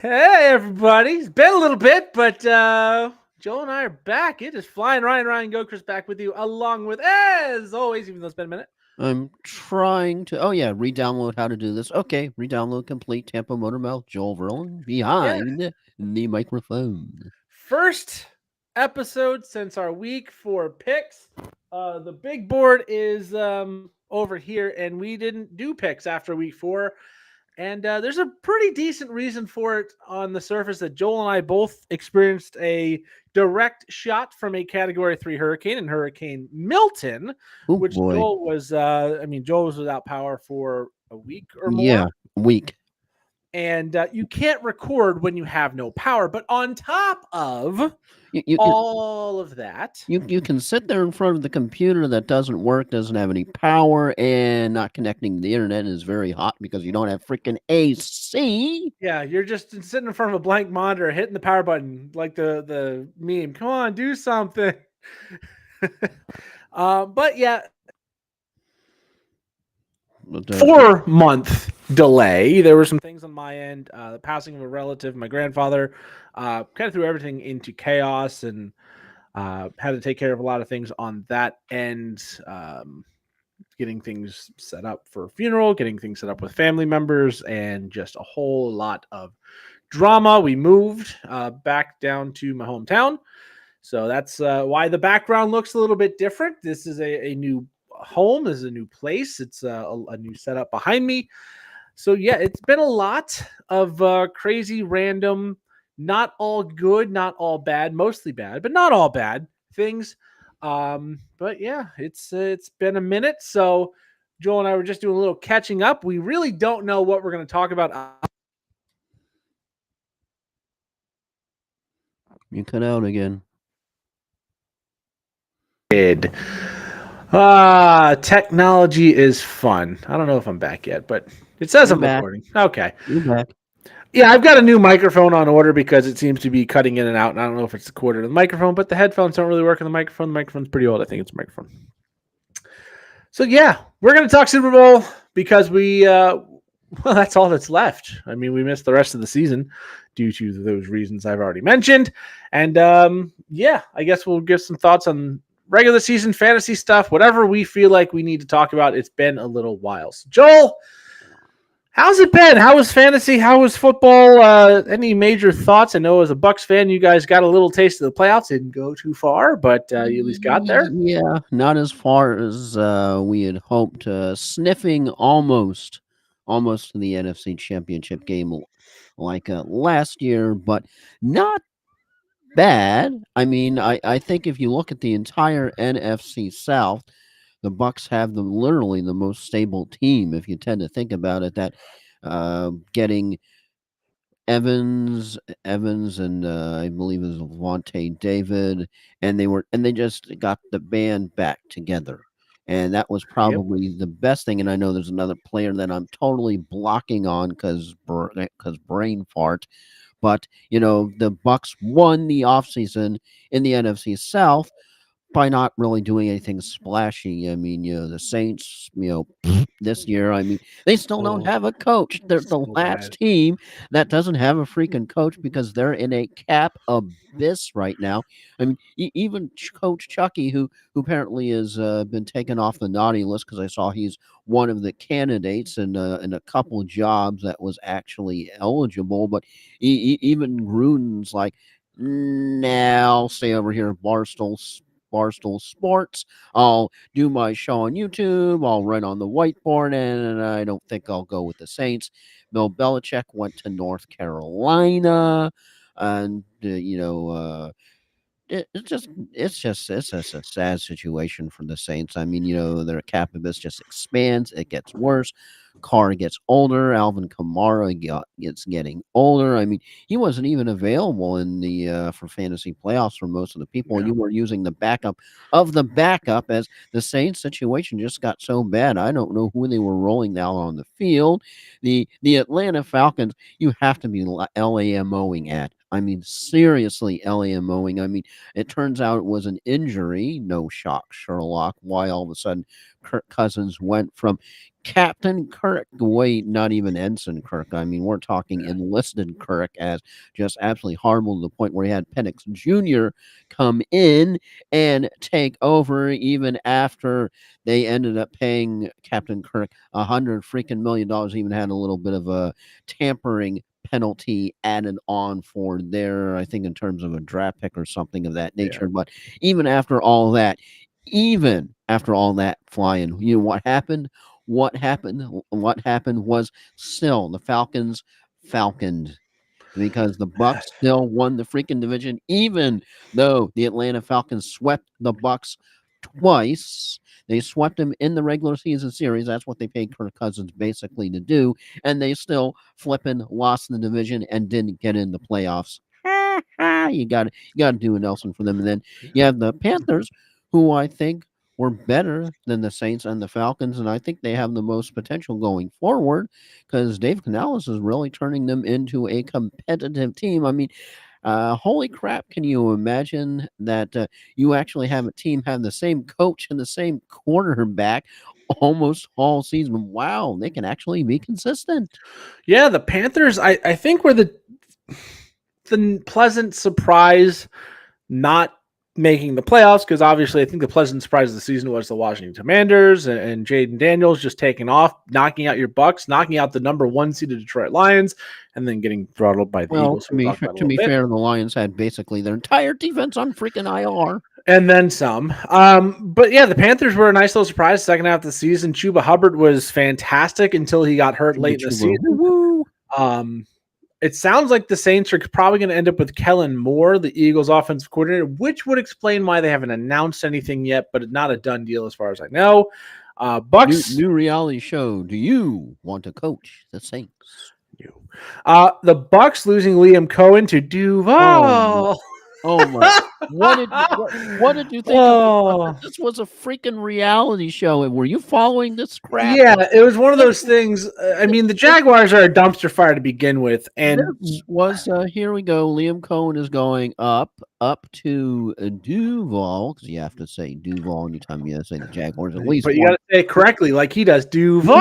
Hey everybody! It's been a little bit, but Joel and I are back. It is flying. Ryan Gokers back with you, along with as always, even though it's been a minute. I'm trying to. Oh yeah, re-download how to do this. Okay, re-download complete. Tampa Motor Mouth. Joel Verlin Yeah, behind the microphone. first episode since our week 4 picks. The big board is over here, and we didn't do picks after week 4. And there's a pretty decent reason for it on the surface that Joel and I both experienced a direct shot from a Category 3 hurricane and Hurricane Milton, Oh which boy, Joel was without power for a week or yeah, more. weak. And you can't record when you have no power. But on top of You all of that, you can sit there in front of the computer that doesn't work, doesn't have any power, and not connecting to the internet is very hot because you don't have freaking AC. yeah, you're just sitting in front of a blank monitor, hitting the power button like the meme. Come on, do something. But yeah, But 4 month delay. There were some things on my end. The passing of a relative, my grandfather, kind of threw everything into chaos and had to take care of a lot of things on that end. Getting things set up for a funeral, getting things set up with family members, and just a whole lot of drama. We moved back down to my hometown. So that's why the background looks a little bit different. This is a new home. This is a new place. It's a new setup behind me. So yeah, it's been a lot of crazy, random, not all good, not all bad, mostly bad, but not all bad things. But yeah, it's been a minute. So Joel and I were just doing a little catching up. We really don't know what we're going to talk about. you cut out again. Technology is fun. I don't know if I'm back yet, but it says You're I'm back. recording. Okay. You're back. Yeah, I've got a new microphone on order because it seems to be cutting in and out, and I don't know if it's the cord or the microphone, but the headphones don't really work on the microphone. The microphone's pretty old. I think it's a microphone. So yeah, we're gonna talk Super Bowl because well, that's all that's left. I mean, we missed the rest of the season due to those reasons I've already mentioned, and yeah, I guess we'll give some thoughts on regular season fantasy stuff, whatever we feel like we need to talk about. It's been a little while. So Joel, how's it been? How was fantasy? How was football? Any major thoughts? I know as a Bucks fan, you guys got a little taste of the playoffs. Didn't go too far, but you at least got there. Yeah, not as far as we had hoped. Sniffing almost to the NFC Championship game like last year, but not bad. I mean, I think if you look at the entire NFC South, the Bucks have literally the most stable team. If you tend to think about it, that getting Evans, and I believe it was Levante David, and they just got the band back together, and that was Yep. probably the best thing. And I know there's another player that I'm totally blocking on because brain fart, but the Bucks won the offseason in the NFC South by not really doing anything splashy. I mean, the Saints, this year, I mean, they still don't Oh, have a coach. They're the so bad. last team that doesn't have a freaking coach because they're in a cap abyss right now. I mean, even Coach Chucky, who apparently has been taken off the naughty list because I saw he's one of the candidates in a couple jobs that was actually eligible, but even Gruden's like, now I'll stay over here at Barstool Sports. I'll do my show on YouTube. I'll write on the whiteboard, and I don't think I'll go with the Saints. Bill Belichick went to North Carolina, and it's just a sad situation for the Saints. I mean, their cap abyss just expands. It gets worse. Carr gets older. Alvin Kamara gets getting older. I mean, he wasn't even available in the for fantasy playoffs for most of the people. And Yeah. you were using the backup of the backup as the Saints situation just got so bad. I don't know who they were rolling out on the field. The Atlanta Falcons, you have to be LAMOing at. I mean, seriously, LAMOing. I mean, it turns out it was an injury. No shock, Sherlock. Why all of a sudden Kirk Cousins went from Captain Kirk, wait, not even Ensign Kirk. I mean, we're talking enlisted Kirk, as just absolutely horrible to the point where he had Penix Jr. come in and take over, even after they ended up paying Captain Kirk $100 million. Even had a little bit of a tampering penalty added on for their, I think, in terms of a draft pick or something of that nature. But even after all that, flying, you know what happened? What happened? What happened was still the Falcons falconed, because the Bucks still won the freaking division, even though the Atlanta Falcons swept the Bucks twice. They swept them in the regular season series. That's what they paid Kirk Cousins basically to do, and they still flipping lost the division and didn't get in the playoffs. You got to do a Nelson for them, and then you have the Panthers, who I think were better than the Saints and the Falcons, and I think they have the most potential going forward, because Dave Canales is really turning them into a competitive team. I mean, holy crap, can you imagine that you actually have a team have the same coach and the same quarterback almost all season? Wow, they can actually be consistent. Yeah, the Panthers, I think, were the pleasant surprise not making the playoffs, because obviously I think the pleasant surprise of the season was the Washington Commanders and Jaden Daniels just taking off, knocking out your Bucks, knocking out the number 1 seeded Detroit Lions, and then getting throttled by the Eagles. To be fair, the Lions had basically their entire defense on freaking IR. And then some. But yeah, the Panthers were a nice little surprise second half of the season. Chuba Hubbard was fantastic until he got hurt late in the season. Woo-woo. It sounds like the Saints are probably going to end up with Kellen Moore, the Eagles offensive coordinator, which would explain why they haven't announced anything yet, but it's not a done deal as far as I know. Bucks. New reality show. Do you want to coach the Saints? The Bucks losing Liam Cohen to Duval. Oh my! What did you think? This was a freaking reality show. Were you following this crap? Yeah, it was one of those things. I mean, the Jaguars are a dumpster fire to begin with, and this was here we go. Liam Cohen is going up to Duval, because you have to say Duval anytime you say the Jaguars. At least, but you got to say it correctly, like he does. Duval.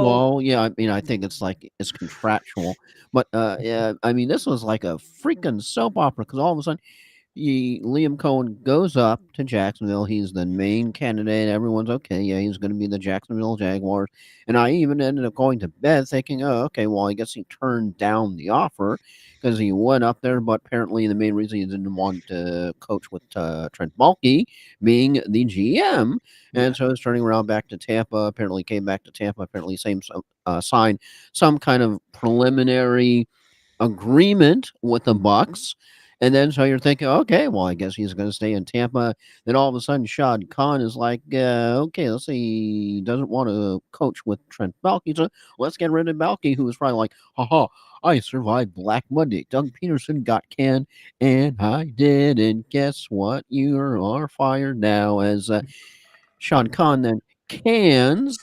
Well, yeah. I mean, I think it's contractual. But yeah, I mean, this was like a freaking soap opera, because all of a sudden, Liam Cohen goes up to Jacksonville. He's the main candidate. Everyone's okay. Yeah, he's going to be the Jacksonville Jaguars. And I even ended up going to bed thinking, oh, okay, well, I guess he turned down the offer because he went up there. But apparently, the main reason he didn't want to coach with Trent Baalke being the GM. And so he's turning around back to Tampa. Apparently, came back to Tampa. Apparently, signed some kind of preliminary agreement with the Bucks. And then so you're thinking, okay, well, I guess he's going to stay in Tampa. Then all of a sudden, Shad Khan is like, okay, let's see, he doesn't want to coach with Trent Baalke, so let's get rid of Baalke, who was probably like, haha, I survived Black Monday. Doug Peterson got canned, and I did. And guess what? You are fired now. As Shad Khan then cans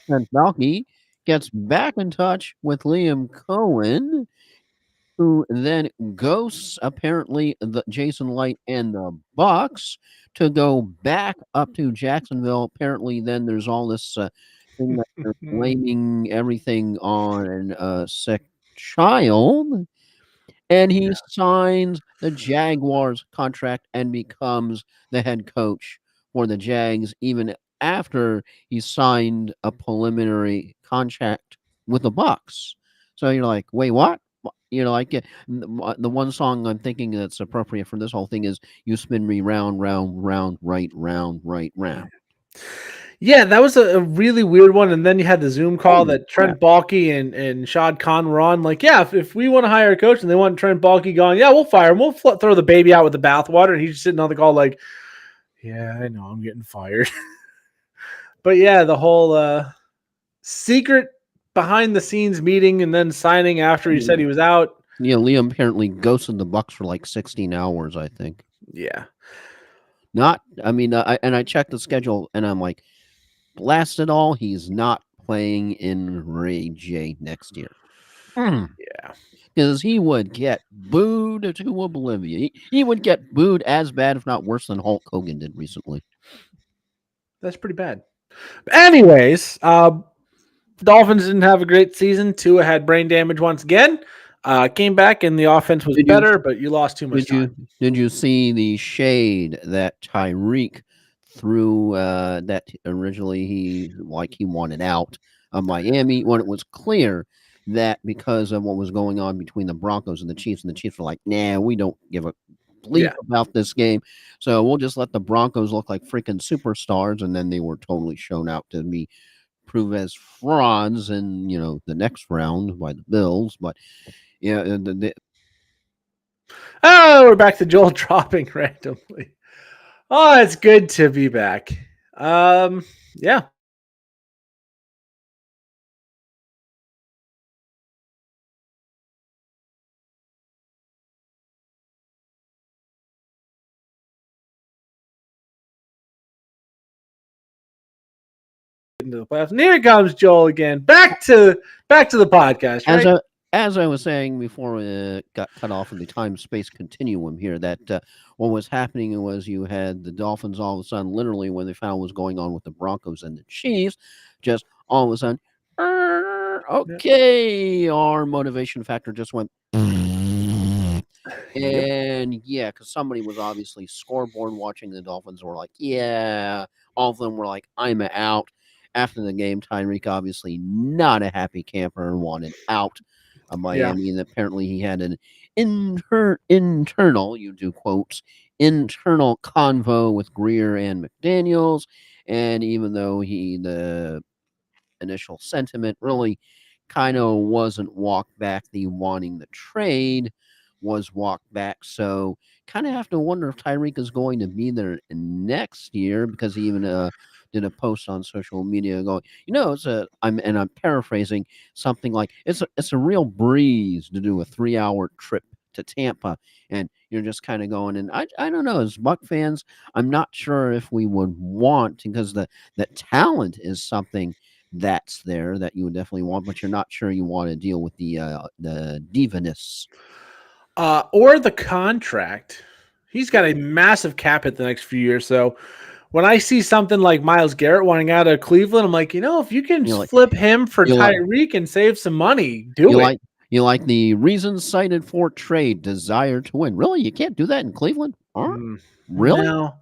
Trent Baalke, gets back in touch with Liam Cohen, who then ghosts apparently the Jason Light and the Bucks to go back up to Jacksonville. Apparently, then there's all this thing that they're blaming everything on a sick child, and he signs the Jaguars contract and becomes the head coach for the Jags, even after he signed a preliminary contract with the Bucks. So you're like, wait, what? You know, like the one song I'm thinking that's appropriate for this whole thing is "You Spin Me Round, Round, Round, Right, Round, Right, Round." Yeah, that was a really weird one. And then you had the Zoom call that Trent Baalke and Shad Khan were on. Like, yeah, if we want to hire a coach and they want Trent Baalke gone, yeah, we'll fire him. We'll throw the baby out with the bathwater. And he's just sitting on the call like, yeah, I know I'm getting fired. But yeah, the whole secret behind the scenes meeting and then signing after he said he was out. Yeah, Liam apparently ghosted the Bucks for like 16 hours, I think. Yeah. I checked the schedule and I'm like, blast it all, he's not playing in Ray J next year. Yeah. Because he would get booed to oblivion. He would get booed as bad, if not worse, than Hulk Hogan did recently. That's pretty bad. Anyways, Dolphins didn't have a great season. Tua had brain damage once again. Came back and the offense was Did you better, but you lost too much did you time. did you see the shade that Tyreek threw? That originally he wanted out of Miami when it was clear that because of what was going on between the Broncos and the Chiefs were like, "Nah, we don't give a bleep Yeah. about this game, so we'll just let the Broncos look like freaking superstars." And then they were totally shown out to be prove as frauds in the next round by the Bills. But yeah, Oh, we're back to Joel dropping randomly. Oh, it's good to be back. Yeah. Into the playoffs. And here comes Joel again. Back to the podcast, as right? I was saying before we got cut off of the time space continuum here, that what was happening was you had the Dolphins all of a sudden, literally, when they found what was going on with the Broncos and the Chiefs, just all of a sudden, Yeah. okay, our motivation factor just went. Yep. And yeah, because somebody was obviously scoreboard watching the Dolphins were like, yeah, all of them were like, I'm out. After the game, Tyreek obviously not a happy camper and wanted out of Yeah. Miami. And apparently he had an internal, you do quotes, internal convo with Greer and McDaniels. And even though the initial sentiment really kind of wasn't walked back, the wanting the trade was walked back. So kind of have to wonder if Tyreek is going to be there next year, because he even did a post on social media going, I'm paraphrasing something like, it's a real breeze to do a 3-hour trip to Tampa. And you're just kind of going, and I don't know, as Buck fans, I'm not sure if we would want, because the talent is something that's there that you would definitely want, but you're not sure you want to deal with the divaness. Or the contract. He's got a massive cap hit the next few years. So when I see something like Myles Garrett wanting out of Cleveland, I'm like, if you can You like flip him for you like Tyreek and save some money, you do it. like you like the reasons cited for trade, desire to win. Really, you can't do that in Cleveland? Huh? Mm, Really? no,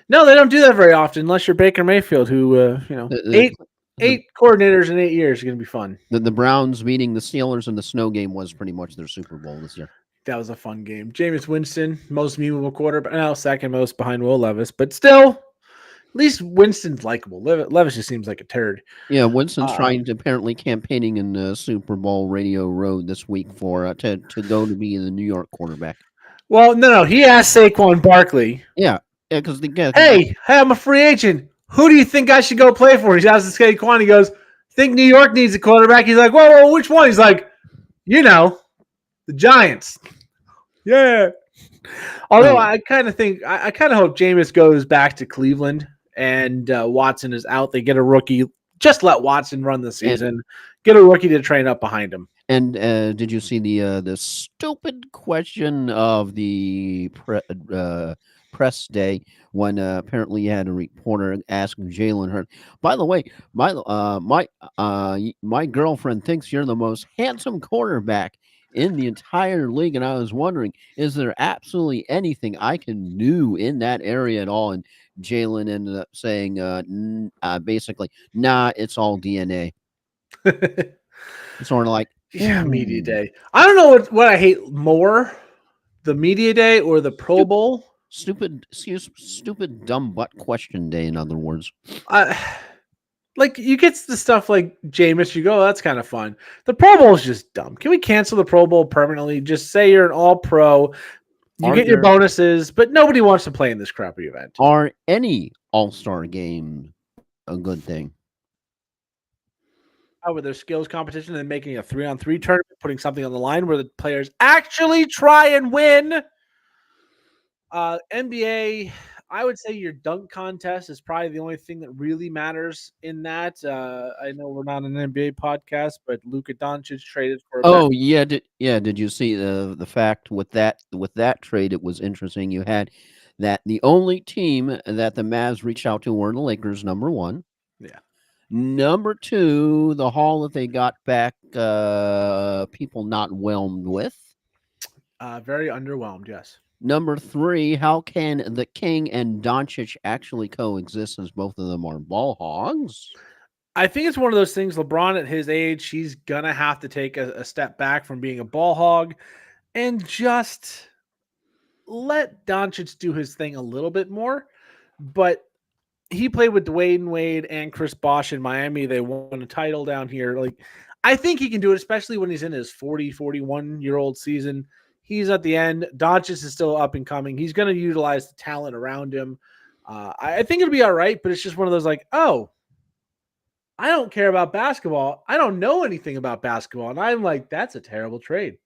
no, they don't do that very often unless you're Baker Mayfield, who The eight the, eight coordinators in 8 years is going to be fun. the Browns beating the Steelers in the snow game was pretty much their Super Bowl this year. That was a fun game. Jameis Winston, most memeable quarterback, now second most behind Will Levis, but still, at least Winston's likable. Levis just seems like a turd. Yeah, Winston's Uh, trying to apparently campaigning in Super Bowl Radio Road this week for to go to be the New York quarterback. well, no, he asked Saquon Barkley, Yeah, yeah, because hey, I'm a free agent. Who do you think I should go play for? He's asking Saquon. He goes, think New York needs a quarterback. He's like, whoa, which one? He's like, the Giants. Yeah. Although oh, I kind of think I kind of hope Jameis goes back to Cleveland and Watson is out. They get a rookie. Just let Watson run the and season. Get a rookie to train up behind him. and did you see the stupid question of the press day when apparently you had a reporter ask Jalen Hurts? By the way, my girlfriend thinks you're the most handsome quarterback in the entire league, and I was wondering, is there absolutely anything I can do in that area at all? And Jalen ended up saying, basically, nah, it's all DNA. It's sort of like, Yeah, media ooh, day. I don't know what I hate more, the media day or the Pro stupid, Bowl. stupid, dumb butt question day. In other words, I, like you get the stuff like Jameis, you go, oh, that's kind of fun. The Pro Bowl is just dumb. Can we cancel the Pro Bowl permanently? Just say you're an All Pro. You are get your there bonuses, but nobody wants to play in this crappy event. are any All-Star game a good thing? With their skills competition and making a 3-on-3 tournament, putting something on the line where the players actually try and win. NBA, I would say your dunk contest is probably the only thing that really matters in that. I know we're not an NBA podcast, but Luka Doncic traded for a better. Oh yeah, did you see the fact with that trade? It was interesting. You had that the only team that the Mavs reached out to were the Lakers, number one. Yeah. Number 2, the haul that they got back, people not whelmed with. Very underwhelmed. Yes. Number 3, how can the King and Doncic actually coexist since both of them are ball hogs? I think it's one of those things. LeBron at his age, he's gonna have to take a step back from being a ball hog and just let Doncic do his thing a little bit more. But he played with Dwayne Wade and Chris Bosh in Miami. They won a title down here. Like, I think he can do it, especially when he's in his 40, 41-year-old season. He's at the end. Doncic is still up and coming. He's going to utilize the talent around him. I think it'll be all right, but it's just one of those like, oh, I don't care about basketball. I don't know anything about basketball. And I'm like, that's a terrible trade.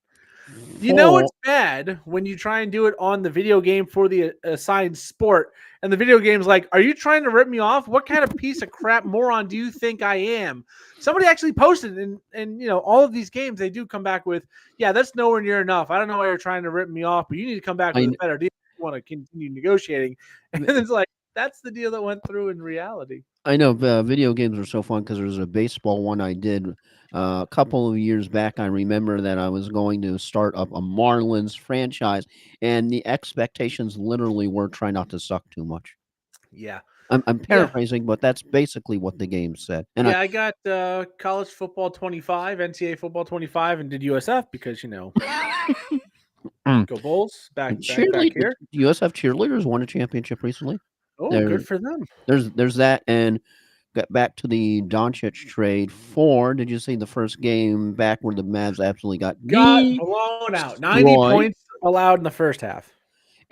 You know it's bad when you try and do it on the video game for the assigned sport, and the video game's like, "Are you trying to rip me off? What kind of piece of crap moron do you think I am?" Somebody actually posted, and all of these games they do come back with, "Yeah, that's nowhere near enough. I don't know why you're trying to rip me off, but you need to come back with a better deal if you want to continue negotiating." And then it's like, that's the deal that went through in reality. I know video games are so fun because there's a baseball one I did a couple of years back. I remember that I was going to start up a Marlins franchise, and the expectations literally were try not to suck too much. Yeah. I'm paraphrasing, but that's basically what the game said. And I got college football 25, NCAA football 25, and did USF because go Bulls back here. USF cheerleaders won a championship recently. Oh, good for them. There's that, and got back to the Doncic trade. 4, did you see the first game back where the Mavs absolutely got blown out? 90 points allowed in the first half.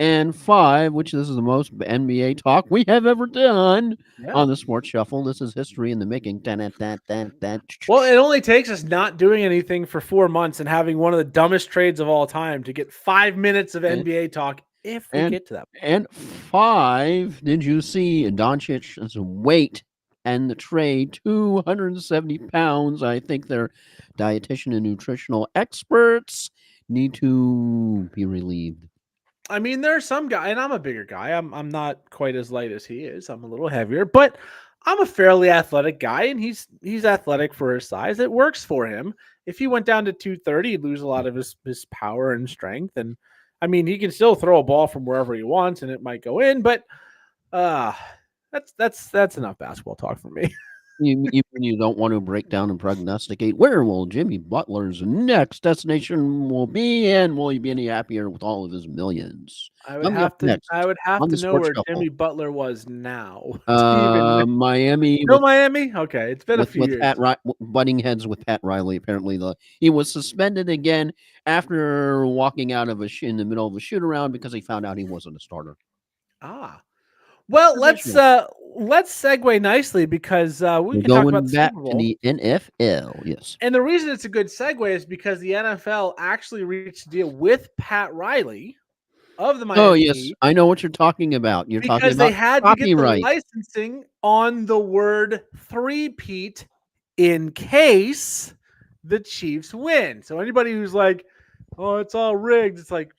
And 5, which this is the most NBA talk we have ever done on the Sports Shuffle. This is history in the making. Well, it only takes us not doing anything for 4 months and having one of the dumbest trades of all time to get 5 minutes of NBA talk if we get to that. And 5, did you see Doncic's weight and the trade? 270 pounds. I think their dietitian and nutritional experts need to be relieved. I mean, there's some guy, and I'm a bigger guy. I'm not quite as light as he is. I'm a little heavier, but I'm a fairly athletic guy, and he's athletic for his size. It works for him. If he went down to 230, he'd lose a lot of his power and strength. And I mean, he can still throw a ball from wherever he wants, and it might go in. But that's enough basketball talk for me. You don't want to break down and prognosticate where will Jimmy Butler's next destination will be, and will he be any happier with all of his millions? I would have to know where Jimmy Butler was now. Miami. Still Miami? Okay, it's been a few years. Butting heads with Pat Riley. Apparently, he was suspended again after walking out of in the middle of a shoot around because he found out he wasn't a starter. Well, let's segue nicely because we can talk about the back Super Bowl. To the NFL. Yes, and the reason it's a good segue is because the NFL actually reached a deal with Pat Riley of the Miami. Oh yes, I know what you're talking about. You're talking about because they had to get the licensing on the word three-peat in case the Chiefs win. So anybody who's like, oh, it's all rigged. It's like,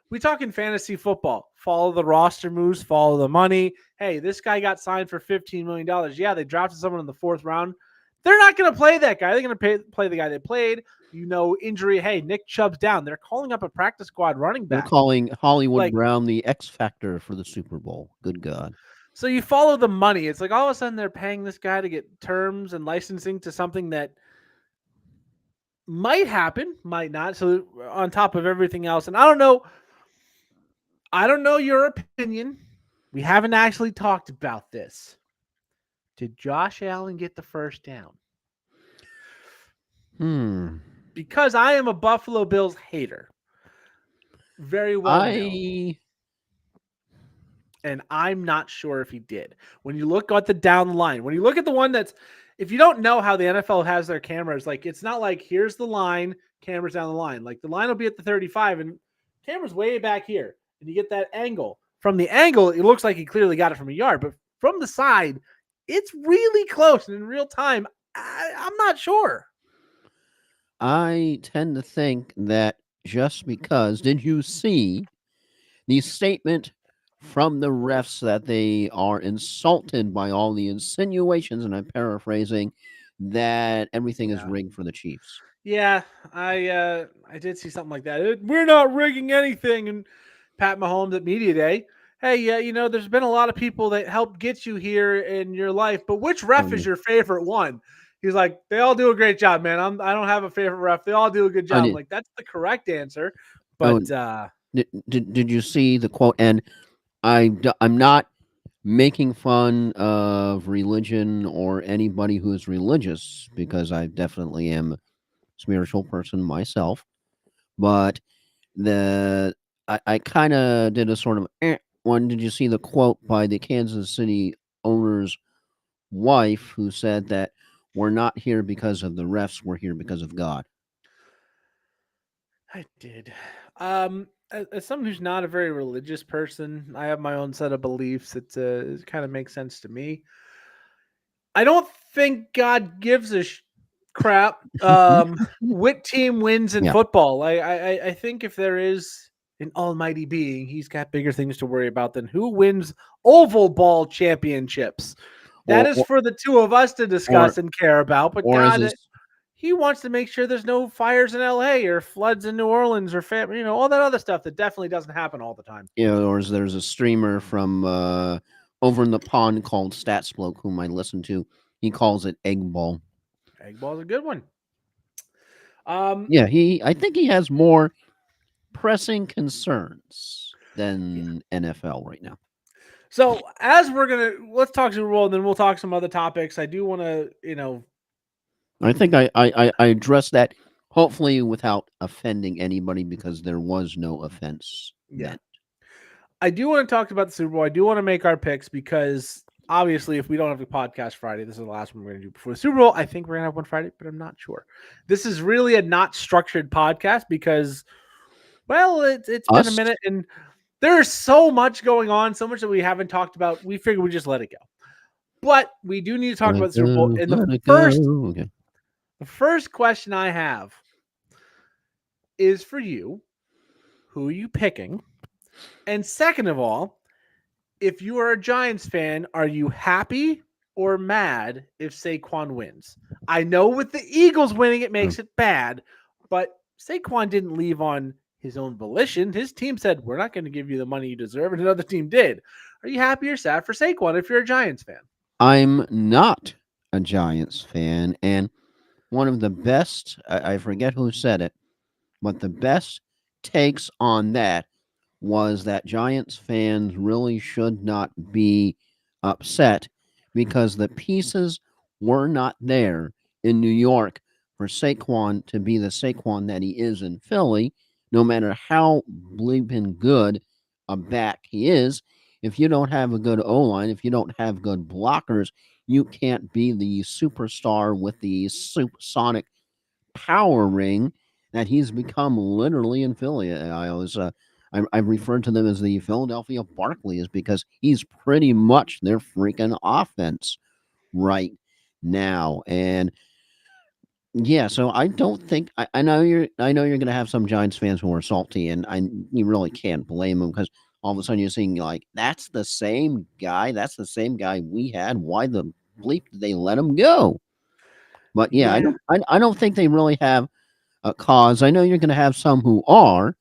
we talk in fantasy football. Follow the roster moves, follow the money. Hey, this guy got signed for $15 million. Yeah, they drafted someone in the 4th round. They're not going to play that guy. They're going to play the guy they played. Injury. Hey, Nick Chubb's down. They're calling up a practice squad running back. They're calling Hollywood Brown the X Factor for the Super Bowl. Good God. So you follow the money. It's like all of a sudden they're paying this guy to get terms and licensing to something that might happen, might not. So on top of everything else, and I don't know your opinion. We haven't actually talked about this. Did Josh Allen get the first down? Because I am a Buffalo Bills hater. Very well known. And I'm not sure if he did. When you look at the down the line, when you look at the one that's, if you don't know how the NFL has their cameras, like it's not like here's the line, cameras down the line. Like the line will be at the 35 and camera's way back here. And you get that angle. From the angle, it looks like he clearly got it from a yard. But from the side, it's really close. And in real time, I'm not sure. I tend to think that just because, did you see the statement from the refs that they are insulted by all the insinuations, and I'm paraphrasing, that everything is Yeah. rigged for the Chiefs. Yeah, I did see something like that. We're not rigging anything, and Pat Mahomes at media day. Hey, yeah, there's been a lot of people that helped get you here in your life, but which ref is Um, your favorite one? He's like, they all do a great job, man. I don't have a favorite ref. They all do a good I job. did. Like that's the correct answer. Oh, But did you see the quote? And I'm not making fun of religion or anybody who is religious because I definitely am a spiritual person myself. But the I kind of did a sort of one. Did you see the quote by the Kansas City owner's wife who said that we're not here because of the refs, we're here because of God? I did. As someone who's not a very religious person, I have my own set of beliefs. It kind of makes sense to me. I don't think God gives a crap what team wins in Yeah. football. I think if there is an almighty being, he's got bigger things to worry about than who wins oval ball championships. That Or is or for the two of us to or, discuss and care about. But or as God, is he wants to make sure there's no fires in LA or floods in New Orleans or all that other stuff that definitely doesn't happen all the time. or as there's a streamer from over in the pond called Statsbloke whom I listen to. He calls it egg ball. Egg ball's a good one. Um, Yeah, I think he has more pressing concerns than NFL right now. So as let's talk Super Bowl and then we'll talk some other topics. I do want to, I think I addressed that hopefully without offending anybody because there was no offense yeah, meant. I do want to talk about the Super Bowl. I do want to make our picks because obviously, if we don't have a podcast Friday, this is the last one we're going to do before the Super Bowl. I think we're going to have one Friday, but I'm not sure. This is really a not structured podcast because, well, it's been a Us? minute and there's so much going on, so much that we haven't talked about. We figured we just let it go. But we do need to talk Let about it the Super Bowl. go, And let it go. Okay. the first question I have is for you. Who are you picking? And second of all, if you are a Giants fan, are you happy or mad if Saquon wins? I know with the Eagles winning, it makes it bad, but Saquon didn't leave on his own volition. His team said, we're not going to give you the money you deserve, and another team did. Are you happy or sad for Saquon if you're a Giants fan? I'm not a Giants fan, and one of the best, I forget who said it, but the best takes on that was that Giants fans really should not be upset because the pieces were not there in New York for Saquon to be the Saquon that he is in Philly, no matter how bleeping good a back he is. If you don't have a good O line, if you don't have good blockers, you can't be the superstar with the supersonic power ring that he's become literally in Philly. I've referred to them as the Philadelphia Barclays because he's pretty much their freaking offense right now. And yeah, so I don't think I know you're going to have some Giants fans who are salty, and you really can't blame them because all of a sudden you're seeing like that's the same guy, we had. Why the bleep did they let him go? But yeah, Yeah. I don't think they really have a cause. I know you're going to have some who are,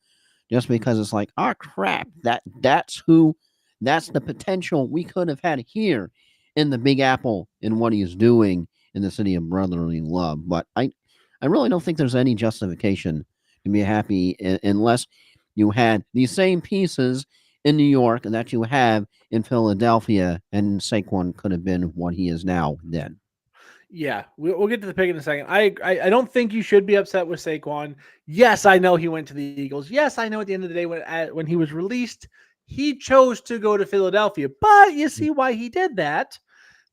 just because it's like, oh crap, that's the potential we could have had here in the Big Apple in what he's doing in the city of brotherly love. But I really don't think there's any justification to be happy unless you had these same pieces in New York that you have in Philadelphia, and Saquon could have been what he is now then. Yeah, we'll get to the pick in a second. I don't think you should be upset with Saquon. Yes, I know he went to the Eagles. Yes, I know at the end of the day when he was released, he chose to go to Philadelphia. But you see why he did that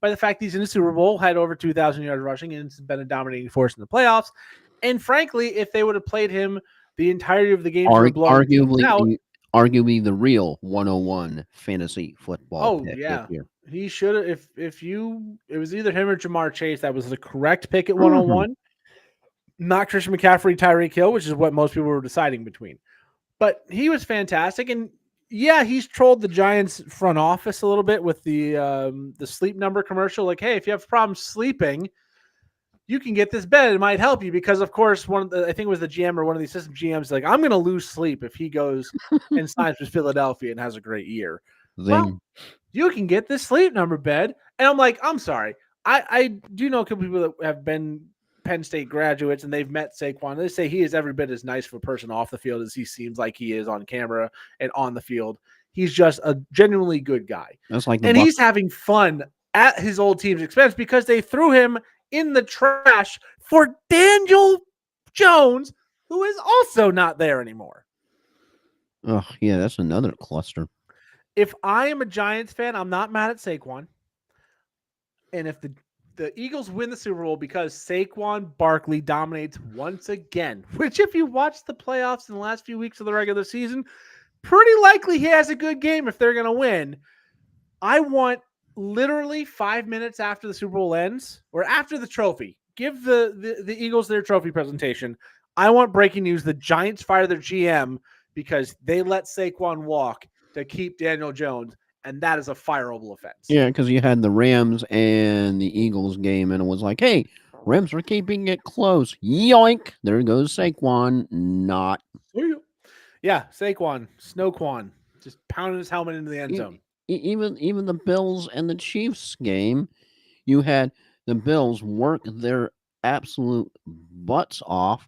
by the fact he's in the Super Bowl, had over 2,000 yards rushing, and has been a dominating force in the playoffs. And frankly, if they would have played him the entirety of the games were blowing teams out, Arguably the real 101 fantasy football oh pick this yeah, year. he should have. If you, it was either him or Jamar Chase. That was the correct pick at Mhm. 101. Not Christian McCaffrey, Tyreek Hill, which is what most people were deciding between. But he was fantastic, and Yeah, he's trolled the Giants front office a little bit with the sleep number commercial. Like, hey, if you have problems sleeping, you can get this bed. It might help you because, of course, I think it was the GM or one of the assistant GMs like, I'm going to lose sleep if he goes and signs with Philadelphia and has a great year. Well, Zing. you can get this sleep number bed. And I'm like, I'm sorry. I do know a couple people that have been Penn State graduates and they've met Saquon. They say he is every bit as nice of a person off the field as he seems like he is on camera and on the field. He's just a genuinely good guy. That's like the And Buck. he's having fun at his old team's expense because they threw him in the trash for Daniel Jones, who is also not there anymore. Oh, yeah, that's another cluster. If I am a Giants fan, I'm not mad at Saquon. And if the Eagles win the Super Bowl because Saquon Barkley dominates once again, which if you watch the playoffs in the last few weeks of the regular season, pretty likely he has a good game if they're going to win. I want literally 5 minutes after the Super Bowl ends or after the trophy, give the Eagles their trophy presentation. I want breaking news. The Giants fire their GM because they let Saquon walk to keep Daniel Jones, and that is a fireable offense. Yeah, because you had the Rams and the Eagles game, and it was like, hey, Rams are keeping it close. Yoink! There goes Saquon. Not. Yeah, Saquon, Snowquan, just pounding his helmet into the end zone. Even the Bills and the Chiefs game, you had the Bills work their absolute butts off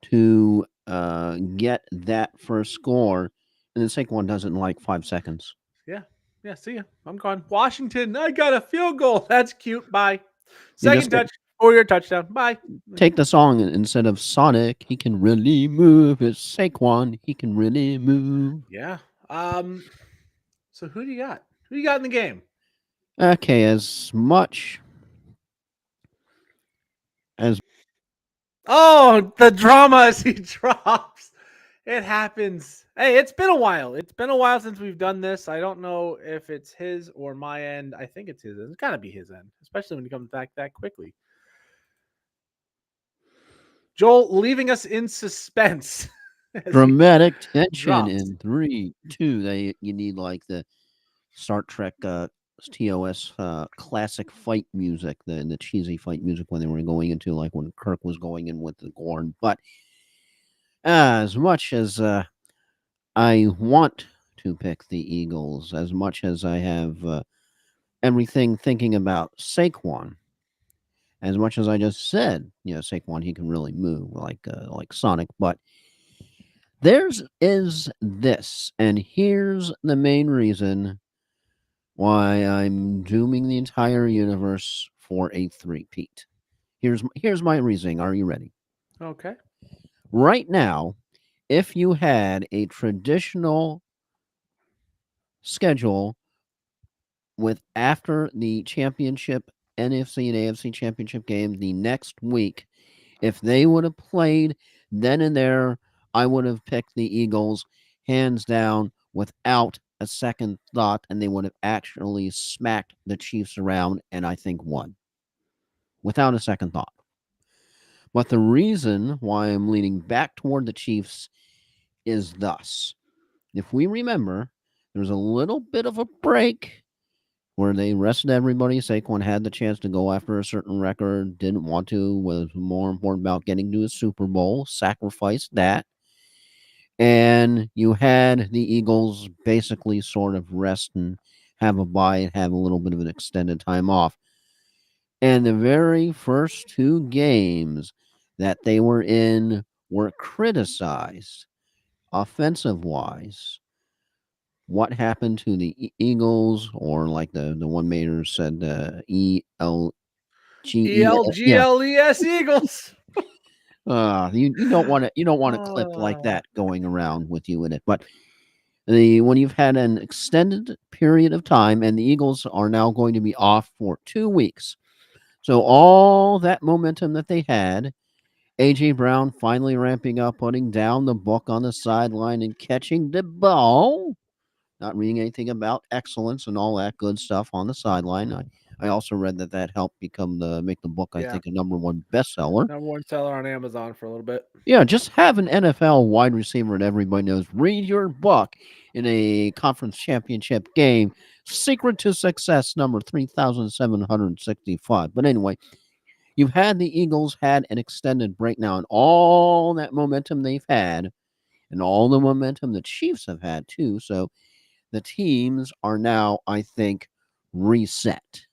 to get that first score, and then Saquon does it in like 5 seconds. Yeah, see ya. I'm gone. Washington, I got a field goal. That's cute. Bye. You Second just get- touch, 4-yard touchdown. Bye. Take the song instead of Sonic. He can really move. It's Saquon. He can really move. Yeah. So who do you got? Who you got in the game? Okay, as much as Oh, the drama as he drops. It happens. Hey, it's been a while. It's been a while since we've done this. I don't know if it's his or my end. I think it's his end. It's got to be his end, especially when he comes back that quickly. Joel leaving us in suspense. as he dramatic tension drops. in 3, 2. You need like the Star Trek TOS classic fight music, the cheesy fight music when they were going into like when Kirk was going in with the Gorn. But as much as I want to pick the Eagles, as much as I have everything thinking about Saquon, as much as I just said, Saquon, he can really move like Sonic, but theirs is this, and here's the main reason why I'm dooming the entire universe for a three-peat. Here's my reasoning. Are you ready? Okay. Right now, if you had a traditional schedule with after the championship NFC and AFC championship game the next week, if they would have played then and there, I would have picked the Eagles hands down without a second thought, and they would have actually smacked the Chiefs around and I think won without a second thought. But the reason why I'm leaning back toward the Chiefs is thus. If we remember, there was a little bit of a break where they rested everybody. Saquon had the chance to go after a certain record, didn't want to, was more important about getting to a Super Bowl, sacrificed that. And you had the Eagles basically sort of rest and have a bye and have a little bit of an extended time off. And the very first 2 games that they were in were criticized offensive wise. What happened to the Eagles, or like the one Mater said, ELGES? Yeah, ELGLES Eagles. you don't want a clip like Oh. that going around with you in it. But when you've had an extended period of time, and the Eagles are now going to be off for 2 weeks, so all that momentum that they had, AJ Brown finally ramping up, putting down the book on the sideline and catching the ball. Not reading anything about excellence and all that good stuff on the sideline. I also read that helped make the book, I Yeah. think, a #1 bestseller. #1 seller on Amazon for a little bit. Yeah, just have an NFL wide receiver and everybody knows. Read your book in a conference championship game. Secret to Success, number 3765. But anyway, you've had the Eagles had an extended break now, and all that momentum they've had, and all the momentum the Chiefs have had too. So the teams are now, I think, reset.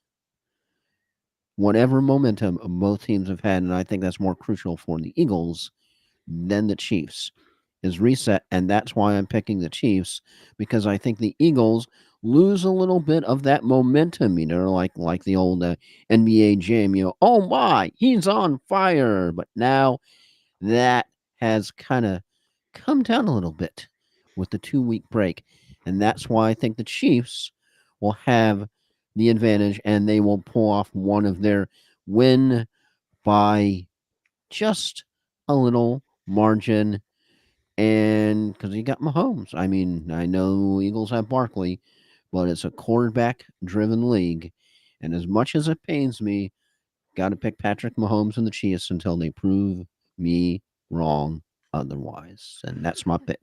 Whatever momentum both teams have had, and I think that's more crucial for the Eagles than the Chiefs, is reset. And that's why I'm picking the Chiefs, because I think the Eagles lose a little bit of that momentum, like the old NBA Jam, oh my, he's on fire. But now that has kind of come down a little bit with the 2-week break. And that's why I think the Chiefs will have the advantage and they will pull off one of their win by just a little margin. And because you got Mahomes, I mean, I know Eagles have Barkley, but it's a quarterback driven league. And as much as it pains me, got to pick Patrick Mahomes and the Chiefs until they prove me wrong otherwise. And that's my pick.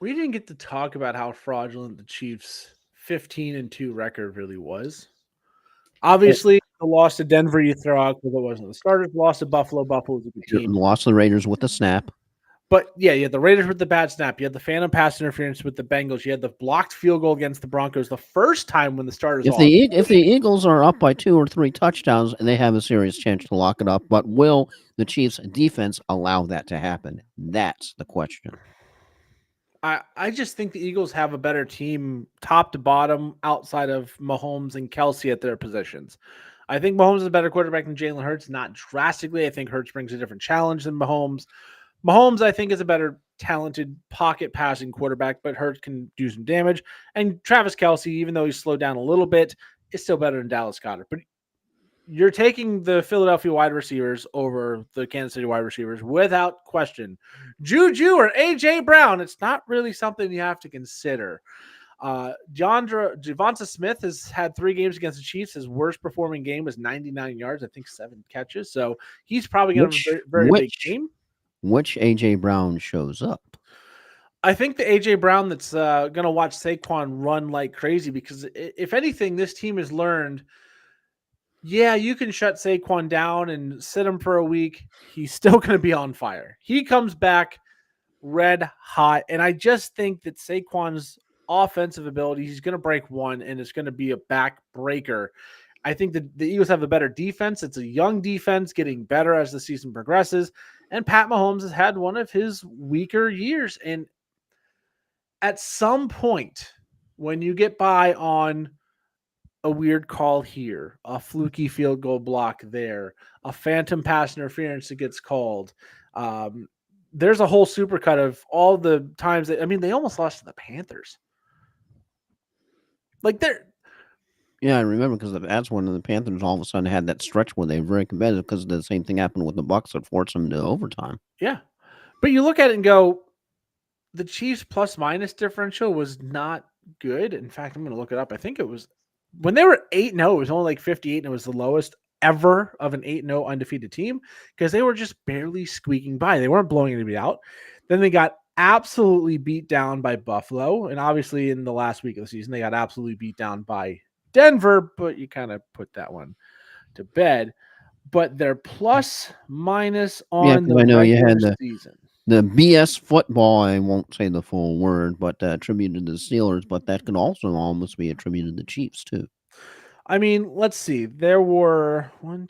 We didn't get to talk about how fraudulent the Chiefs' 15-2 record really was. Obviously, the loss to Denver you throw out because it wasn't the starters. Loss to Buffalo. Buffalo was a good team. Lost the Raiders with a snap. But yeah, you had the Raiders with the bad snap. You had the phantom pass interference with the Bengals. You had the blocked field goal against the Broncos the first time when the starters. If the Eagles are up by 2 or 3 touchdowns, and they have a serious chance to lock it up, but will the Chiefs' defense allow that to happen? That's the question. I just think the Eagles have a better team, top to bottom, outside of Mahomes and Kelsey at their positions. I think Mahomes is a better quarterback than Jalen Hurts, not drastically. I think Hurts brings a different challenge than Mahomes. Mahomes, I think, is a better talented pocket passing quarterback, but Hurts can do some damage. And Travis Kelsey, even though he's slowed down a little bit, is still better than Dallas Goedert. But you're taking the Philadelphia wide receivers over the Kansas City wide receivers without question. Juju or A.J. Brown, it's not really something you have to consider. Devonta Smith has had 3 games against the Chiefs. His worst performing game was 99 yards, I think 7 catches. So he's probably going to have a very big game. Which A.J. Brown shows up? I think the A.J. Brown that's going to watch Saquon run like crazy, because if anything, this team has learned, yeah, you can shut Saquon down and sit him for a week. He's still going to be on fire. He comes back red hot. And I just think that Saquon's offensive ability, he's going to break one, and it's going to be a backbreaker. I think that the Eagles have a better defense. It's a young defense getting better as the season progresses. And Pat Mahomes has had one of his weaker years. And at some point, when you get by on a weird call here, a fluky field goal block there, a phantom pass interference that gets called, there's a whole supercut of all the times that, I mean, they almost lost to the Panthers. Yeah, I remember, because that's when the Panthers all of a sudden had that stretch where they were very competitive, because the same thing happened with the Bucs that forced them to overtime. Yeah. But you look at it and go, the Chiefs plus minus differential was not good. In fact, I'm going to look it up. I think it was when they were 8-0, it was only like 58, and it was the lowest ever of an 8-0 undefeated team, because they were just barely squeaking by. They weren't blowing anybody out. Then they got absolutely beat down by Buffalo. And obviously in the last week of the season, they got absolutely beat down by Denver, but you kind of put that one to bed. But they're plus minus on the regular season. The BS football, I won't say the full word, but attributed to the Steelers, but that could also almost be attributed to the Chiefs too. I mean, let's see. There were 7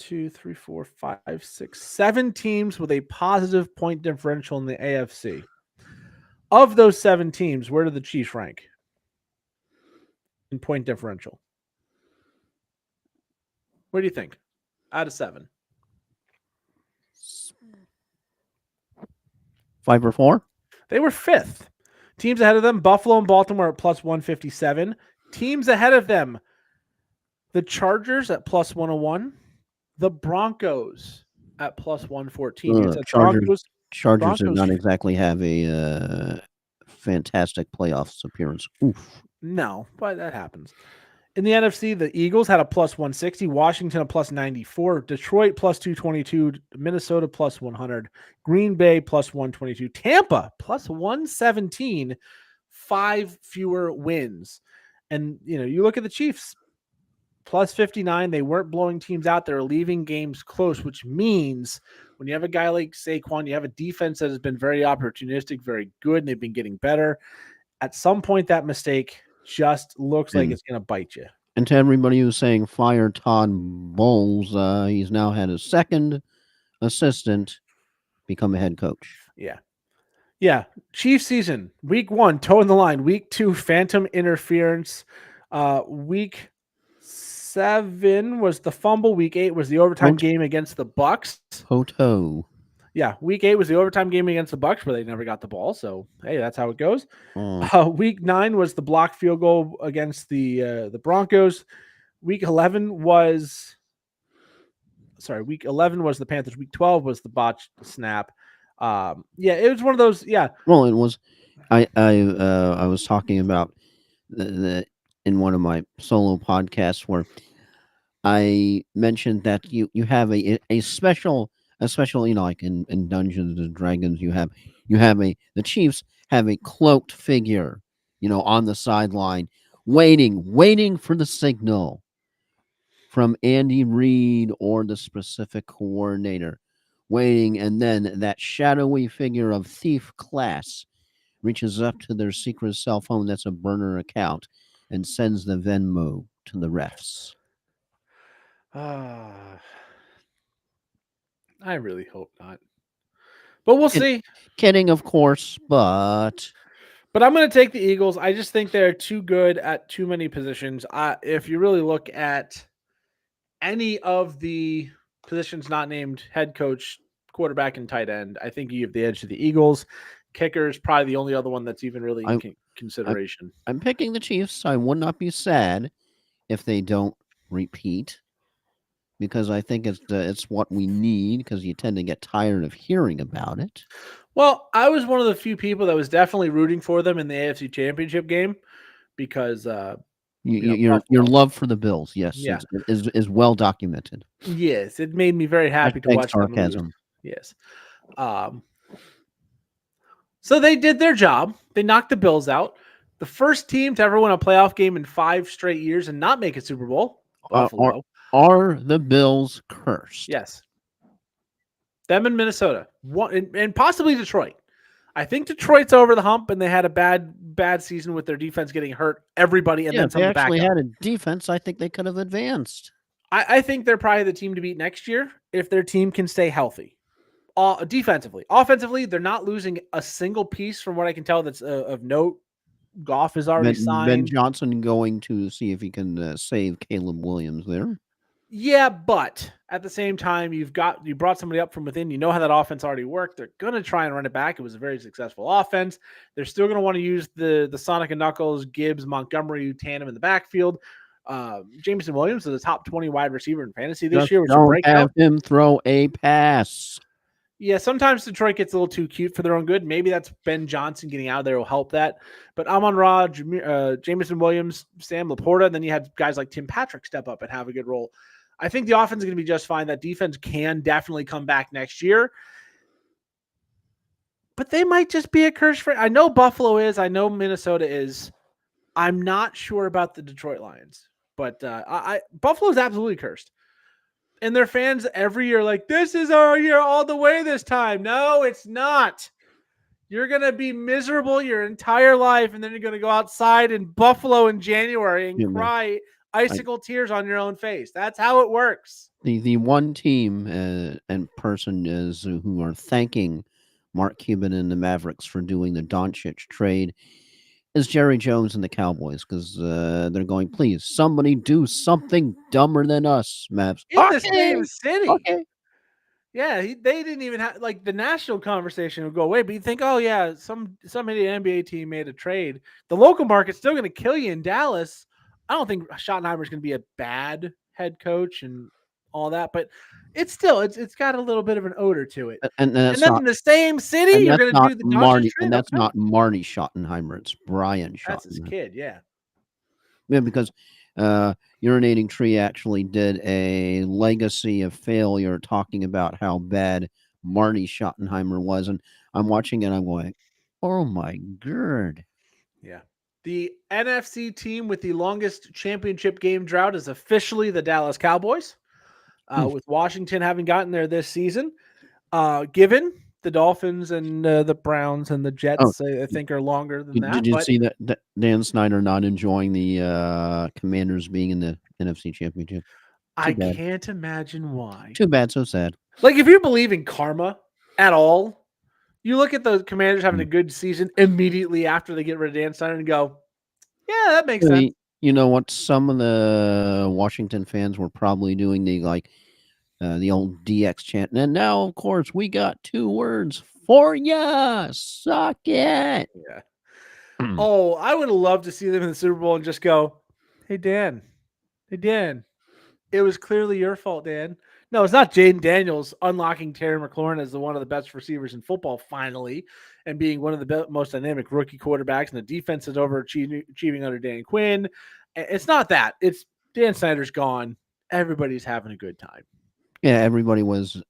teams with a positive point differential in the AFC. Of those 7 teams, where do the Chiefs rank in point differential? What do you think? Out of 7. 5 or 4? They were 5th. Teams ahead of them, Buffalo and Baltimore at plus 157. Teams ahead of them, the Chargers at plus 101. The Broncos at plus 114. Chargers do not exactly have a fantastic playoffs appearance. Oof. No, but that happens. In the NFC, the Eagles had a plus 160, Washington a plus 94, Detroit plus 222, Minnesota plus 100, Green Bay plus 122, Tampa plus 117, 5 fewer wins. And, you look at the Chiefs, plus 59. They weren't blowing teams out. They were leaving games close, which means when you have a guy like Saquon, you have a defense that has been very opportunistic, very good, and they've been getting better. At some point, that mistake just looks like it's going to bite you. And to everybody who's saying fire Todd Bowles, he's now had his second assistant become a head coach. Yeah. Yeah. Chiefs season, week 1, toeing the line. Week 2, phantom interference. Week 7 was the fumble. Week 8 was the overtime game against the Bucks. Hoto. Yeah, week 8 was the overtime game against the Bucks where they never got the ball. So hey, that's how it goes. Week 9 was the blocked field goal against the Broncos. Week 11 was the Panthers. Week 12 was the botched snap. It was one of those. Yeah. Well, it was. I was talking about the in one of my solo podcasts where I mentioned that you have a special, like in Dungeons and Dragons, the Chiefs have a cloaked figure, on the sideline, waiting for the signal from Andy Reid or the specific coordinator, waiting, and then that shadowy figure of thief class reaches up to their secret cell phone that's a burner account and sends the Venmo to the refs. I really hope not. But we'll see. Kidding, of course, but I'm going to take the Eagles. I just think they're too good at too many positions. If you really look at any of the positions not named head coach, quarterback, and tight end, I think you have the edge to the Eagles. Kicker is probably the only other one that's even really in consideration. I'm picking the Chiefs. I would not be sad if they don't repeat, because I think it's what we need, because you tend to get tired of hearing about it. Well, I was one of the few people that was definitely rooting for them in the AFC Championship game because your love for the Bills, yes, is well documented. Yes, it made me very happy to watch sarcasm. Them. Yes. So they did their job. They knocked the Bills out. The first team to ever win a playoff game in 5 straight years and not make a Super Bowl. Buffalo. Are the Bills cursed? Yes. Them in Minnesota, and possibly Detroit. I think Detroit's over the hump, and they had a bad season with their defense getting hurt. Everybody, and then some if they actually had a defense, I think they could have advanced. I think they're probably the team to beat next year if their team can stay healthy. Defensively, offensively, they're not losing a single piece from what I can tell. That's of note. Goff is already signed. Ben Johnson going to see if he can save Caleb Williams there. Yeah, but at the same time, you brought somebody up from within. You know how that offense already worked. They're going to try and run it back. It was a very successful offense. They're still going to want to use the Sonic and Knuckles, Gibbs, Montgomery tandem in the backfield. Jameson Williams is a top 20 wide receiver in fantasy this year. Don't have him throw a pass. Yeah, sometimes Detroit gets a little too cute for their own good. Maybe that's Ben Johnson getting out of there will help that. But Amon-Ra, Jameson Williams, Sam Laporta, and then you had guys like Tim Patrick step up and have a good role. I think the offense is going to be just fine. That defense can definitely come back next year. But they might just be a curse for. I know Buffalo is. I know Minnesota is. I'm not sure about the Detroit Lions. But Buffalo is absolutely cursed. And their fans every year like, this is our year all the way this time. No, it's not. You're going to be miserable your entire life, and then you're going to go outside in Buffalo in January and cry icicle tears on your own face. That's how it works. The one team and person is who are thanking Mark Cuban and the Mavericks for doing the Doncic trade is Jerry Jones and the Cowboys, because they're going, please, somebody do something dumber than us, Mavs. In the same city. Okay. Yeah, they didn't even have, like, the national conversation would go away, but you think, oh, yeah, some NBA team made a trade. The local market's still going to kill you in Dallas. I don't think Schottenheimer's going to be a bad head coach and all that, but it's got a little bit of an odor to it. And then in the same city, you're going to do the Marty, and that's not Marty Schottenheimer. It's Brian Schottenheimer. That's his kid, yeah. Yeah, because Urinating Tree actually did a legacy of failure talking about how bad Marty Schottenheimer was. And I'm watching it, I'm going, oh my god. Yeah. The NFC team with the longest championship game drought is officially the Dallas Cowboys, with Washington having gotten there this season. Given the Dolphins and the Browns and the Oh, Jets, I think are longer than did that. you But see that Dan Snyder not enjoying the Commanders being in the NFC Championship? I Too bad. can't imagine why. Too bad. So sad. Like, if you believe in karma at all, you look at the Commanders having a good season immediately after they get rid of Dan Snyder and go, yeah, that makes sense. You know what? Some of the Washington fans were probably doing the old DX chant. And now, of course, we got 2 words for ya. Suck it. Yeah. Oh, I would have loved to see them in the Super Bowl and just go, hey, Dan. Hey, Dan. It was clearly your fault, Dan. No, it's not Jaden Daniels unlocking Terry McLaurin as one of the best receivers in football finally and being one of the most dynamic rookie quarterbacks, and the defense is overachieving under Dan Quinn. It's not that. It's Dan Snyder's gone. Everybody's having a good time. Yeah, everybody was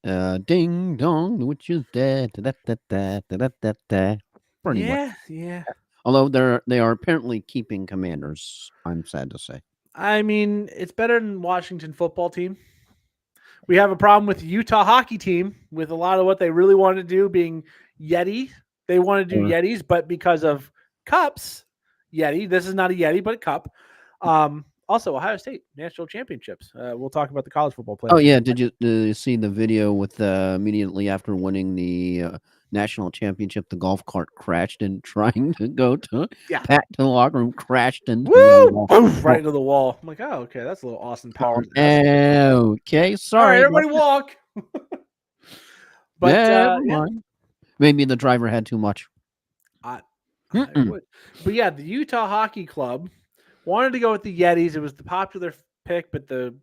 ding dong, which is dead. Da, da, da, da, da, da, da. Pretty much. Yeah. Although they are apparently keeping Commanders, I'm sad to say. I mean, it's better than Washington football team. We have a problem with the Utah hockey team with a lot of what they really want to do being Yeti. They want to do Yetis, but because of cups, Yeti. This is not a Yeti, but a cup. Also, Ohio State national championships. We'll talk about the college football playoffs. Oh yeah, did you see the video with immediately after winning the national championship, the golf cart crashed and trying to go to back to the locker room, crashed into the wall. Right into the wall. I'm like, oh, okay, that's a little Austin Powers. Okay, sorry. All right, everybody walk. But maybe the driver had too much. I would. But yeah, the Utah Hockey Club wanted to go with the Yetis. It was the popular pick, but the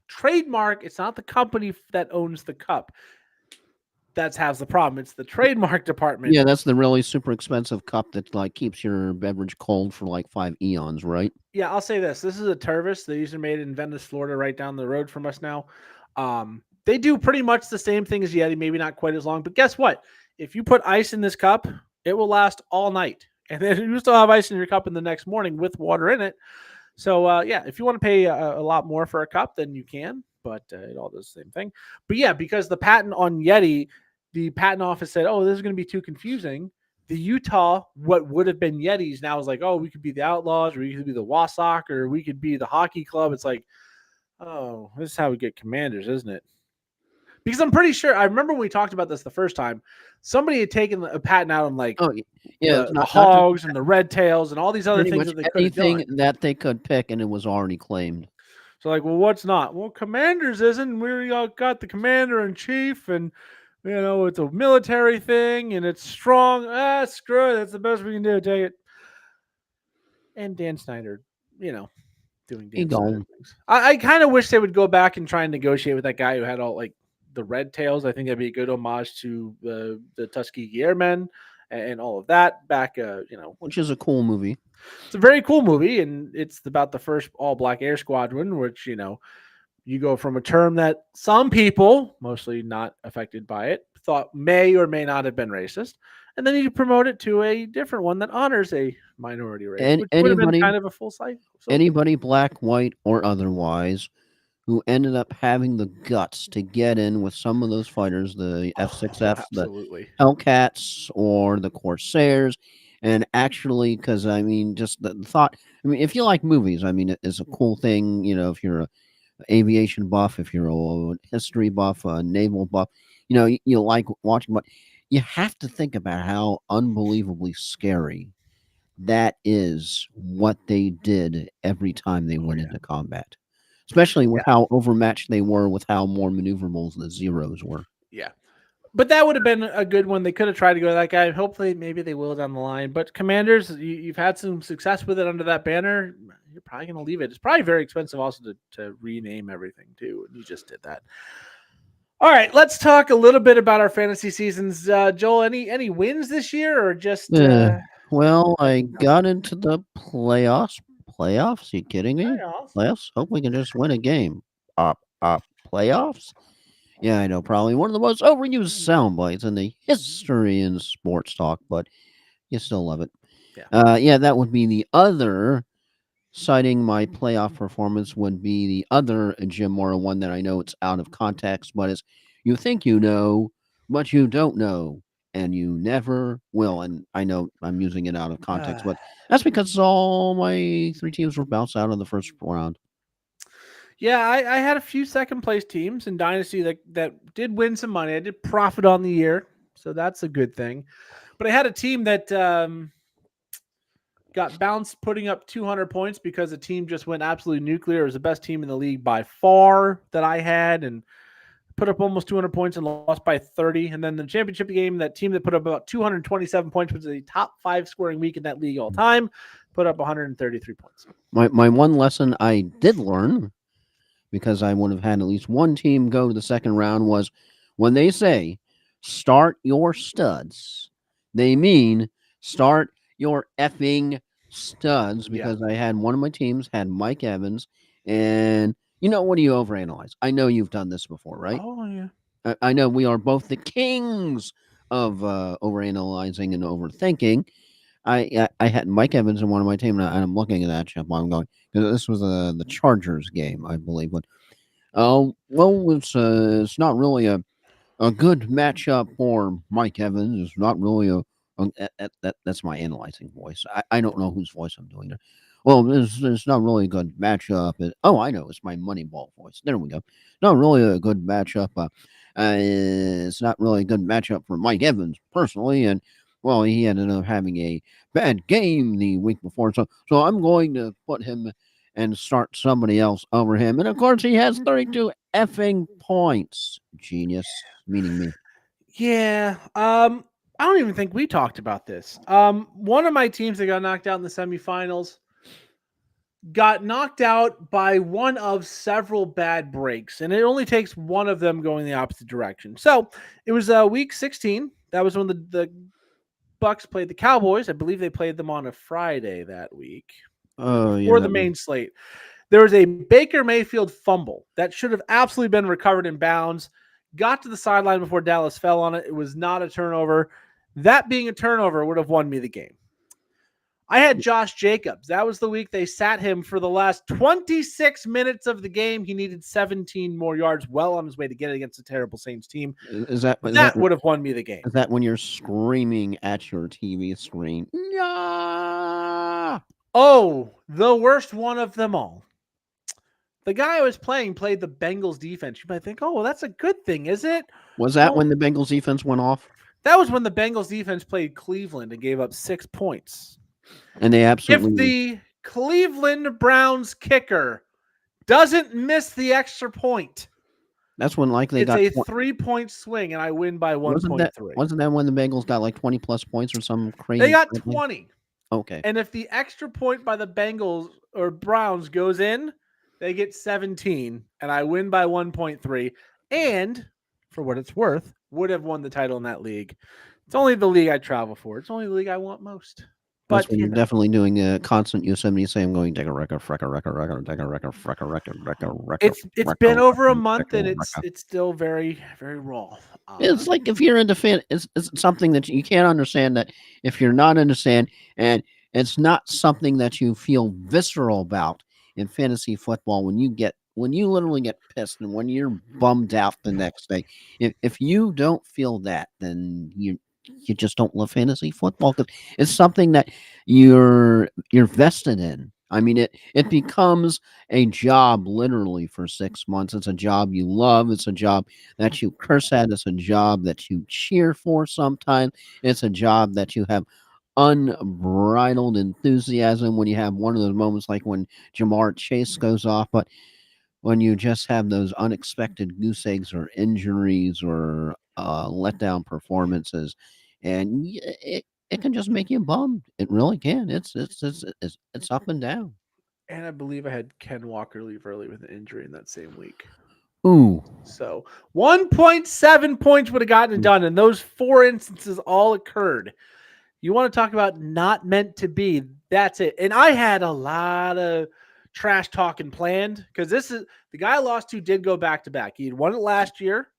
trademark, it's not the company that owns the cup that has the problem. It's the trademark department. Yeah, that's the really super expensive cup that like keeps your beverage cold for like 5 eons, right? Yeah, I'll say this. This is a Tervis. These are made in Venice, Florida, right down the road from us now. They do pretty much the same thing as Yeti, maybe not quite as long, but guess what? If you put ice in this cup, it will last all night. And then you still have ice in your cup in the next morning with water in it. So, yeah, if you want to pay a lot more for a cup, then you can, but it all does the same thing. But yeah, because the patent on Yeti, the patent office said, oh, this is going to be too confusing. The Utah, what would have been Yetis, now is like, oh, we could be the Outlaws, or we could be the Wassac, or we could be the hockey club. It's like, oh, this is how we get Commanders, isn't it? Because I'm pretty sure, I remember when we talked about this the first time, somebody had taken a patent out on like the Hogs and the Red Tails and all these other things that they could have done. Anything that they could pick, and it was already claimed. So like, well, what's not? Well, Commanders isn't. We all got the Commander-in-Chief, and it's a military thing, and it's strong. Screw it. That's the best we can do. Take it. And Dan Snyder, doing Dan Snyder things. I kind of wish they would go back and try and negotiate with that guy who had all like the Red Tails. I think that'd be a good homage to the Tuskegee Airmen and all of that back, which is a cool movie. It's a very cool movie, and it's about the first all-black air squadron, which, you go from a term that some people, mostly not affected by it, thought may or may not have been racist, and then you promote it to a different one that honors a minority race, which would have been kind of a full cycle. So, anybody, black, white, or otherwise, who ended up having the guts to get in with some of those fighters, the F-6Fs, the Hellcats, or the Corsairs, and actually, because, just the thought, if you like movies, it's a cool thing, if you're an aviation buff, if you're a history buff, a naval buff, you like watching, but you have to think about how unbelievably scary that is what they did every time they went into combat. Especially with how overmatched they were with how more maneuverable the Zeros were. Yeah. But that would have been a good one. They could have tried to go to that guy. Hopefully, maybe they will down the line. But Commanders, you've had some success with it under that banner. You're probably going to leave it. It's probably very expensive also to rename everything, too. And you just did that. All right, let's talk a little bit about our fantasy seasons. Joel, any wins this year or just... Well, I got into the playoffs Playoffs? You kidding me? Playoffs? Hope we can just win a game. Playoffs? Yeah, I know. Probably one of the most overused sound bites in the history in sports talk, but you still love it. Yeah, that would be the other. Citing my playoff performance would be the other Jim Mora one that I know it's out of context, but it's you think you know, but you don't know, and you never will. And I know I'm using it out of context, but that's because all my 3 teams were bounced out of the first round. Yeah, I had a few second place teams in Dynasty that did win some money. I did profit on the year, so that's a good thing. But I had a team that got bounced putting up 200 points because the team just went absolutely nuclear. It was the best team in the league by far that I had, and put up almost 200 points and lost by 30. And then the championship game, that team that put up about 227 points, was the top 5 scoring week in that league all time, put up 133 points. My one lesson I did learn, because I would have had at least one team go to the second round, was when they say start your studs, they mean start your effing studs, because I had one of my teams had Mike Evans, and what do you overanalyze? I know you've done this before, right? Oh, yeah. I know we are both the kings of overanalyzing and overthinking. I had Mike Evans in one of my team, and I'm looking at that chip. I'm going, because this was the Chargers game, I believe. But well, it's not really a good matchup for Mike Evans. It's not really that's my analyzing voice. I don't know whose voice I'm doing there. Well, it's not really a good matchup. I know, it's my Moneyball voice. There we go. Not really a good matchup. It's not really a good matchup for Mike Evans personally, and well, he ended up having a bad game the week before. So I'm going to put him and start somebody else over him. And of course, he has 32 effing points. Genius, meaning me. Yeah. I don't even think we talked about this. One of my teams that got knocked out in the semifinals got knocked out by one of several bad breaks, and it only takes one of them going the opposite direction. So it was week 16. That was when the Bucks played the Cowboys. I believe they played them on a Friday that week. Or the main slate. There was a Baker Mayfield fumble that should have absolutely been recovered in bounds. Got to the sideline before Dallas fell on it. It was not a turnover. That being a turnover would have won me the game. I had Josh Jacobs. That was the week they sat him for the last 26 minutes of the game. He needed 17 more yards, well on his way to get it against a terrible Saints team. That would have won me the game. Is that when you're screaming at your TV screen? Yeah. Oh, the worst one of them all. The guy I was playing played the Bengals defense. You might think, oh, well, that's a good thing, is it? Was that when the Bengals defense went off? That was when the Bengals defense played Cleveland and gave up 6 points. And they absolutely... If the Cleveland Browns kicker doesn't miss the extra point, that's when likely it's a 3-point swing, and I win by 1.3. Wasn't that when the Bengals got like 20 plus points or some crazy? They got 20. Okay. And if the extra point by the Bengals or Browns goes in, they get 17, and I win by 1.3. And for what it's worth, would have won the title in that league. It's only the league I travel for. It's only the league I want most. But you're definitely doing a constant Yosemite say, I'm going to take a record, take a record. It's been over a month, and it's still very, very raw. It's like if you're into it's something that you can't understand, that if you're not understand, and it's not something that you feel visceral about in fantasy football, when you literally get pissed and when you're bummed out the next day, if you don't feel that, then you just don't love fantasy football, because it's something that you're vested in. I mean, it becomes a job literally for 6 months. It's a job you love. It's a job that you curse at. It's a job that you cheer for sometimes. It's a job that you have unbridled enthusiasm when you have one of those moments like when Jamar Chase goes off. But when you just have those unexpected goose eggs or injuries or letdown performances, and it can just make you bummed. It really can. It's up and down. And I believe I had Ken Walker leave early with an injury in that same week. Ooh. So 1.7 points would have gotten it done, and those 4 instances all occurred. You want to talk about not meant to be? That's it. And I had a lot of trash talking planned because this is the guy I lost to did go back to back. He had won it last year.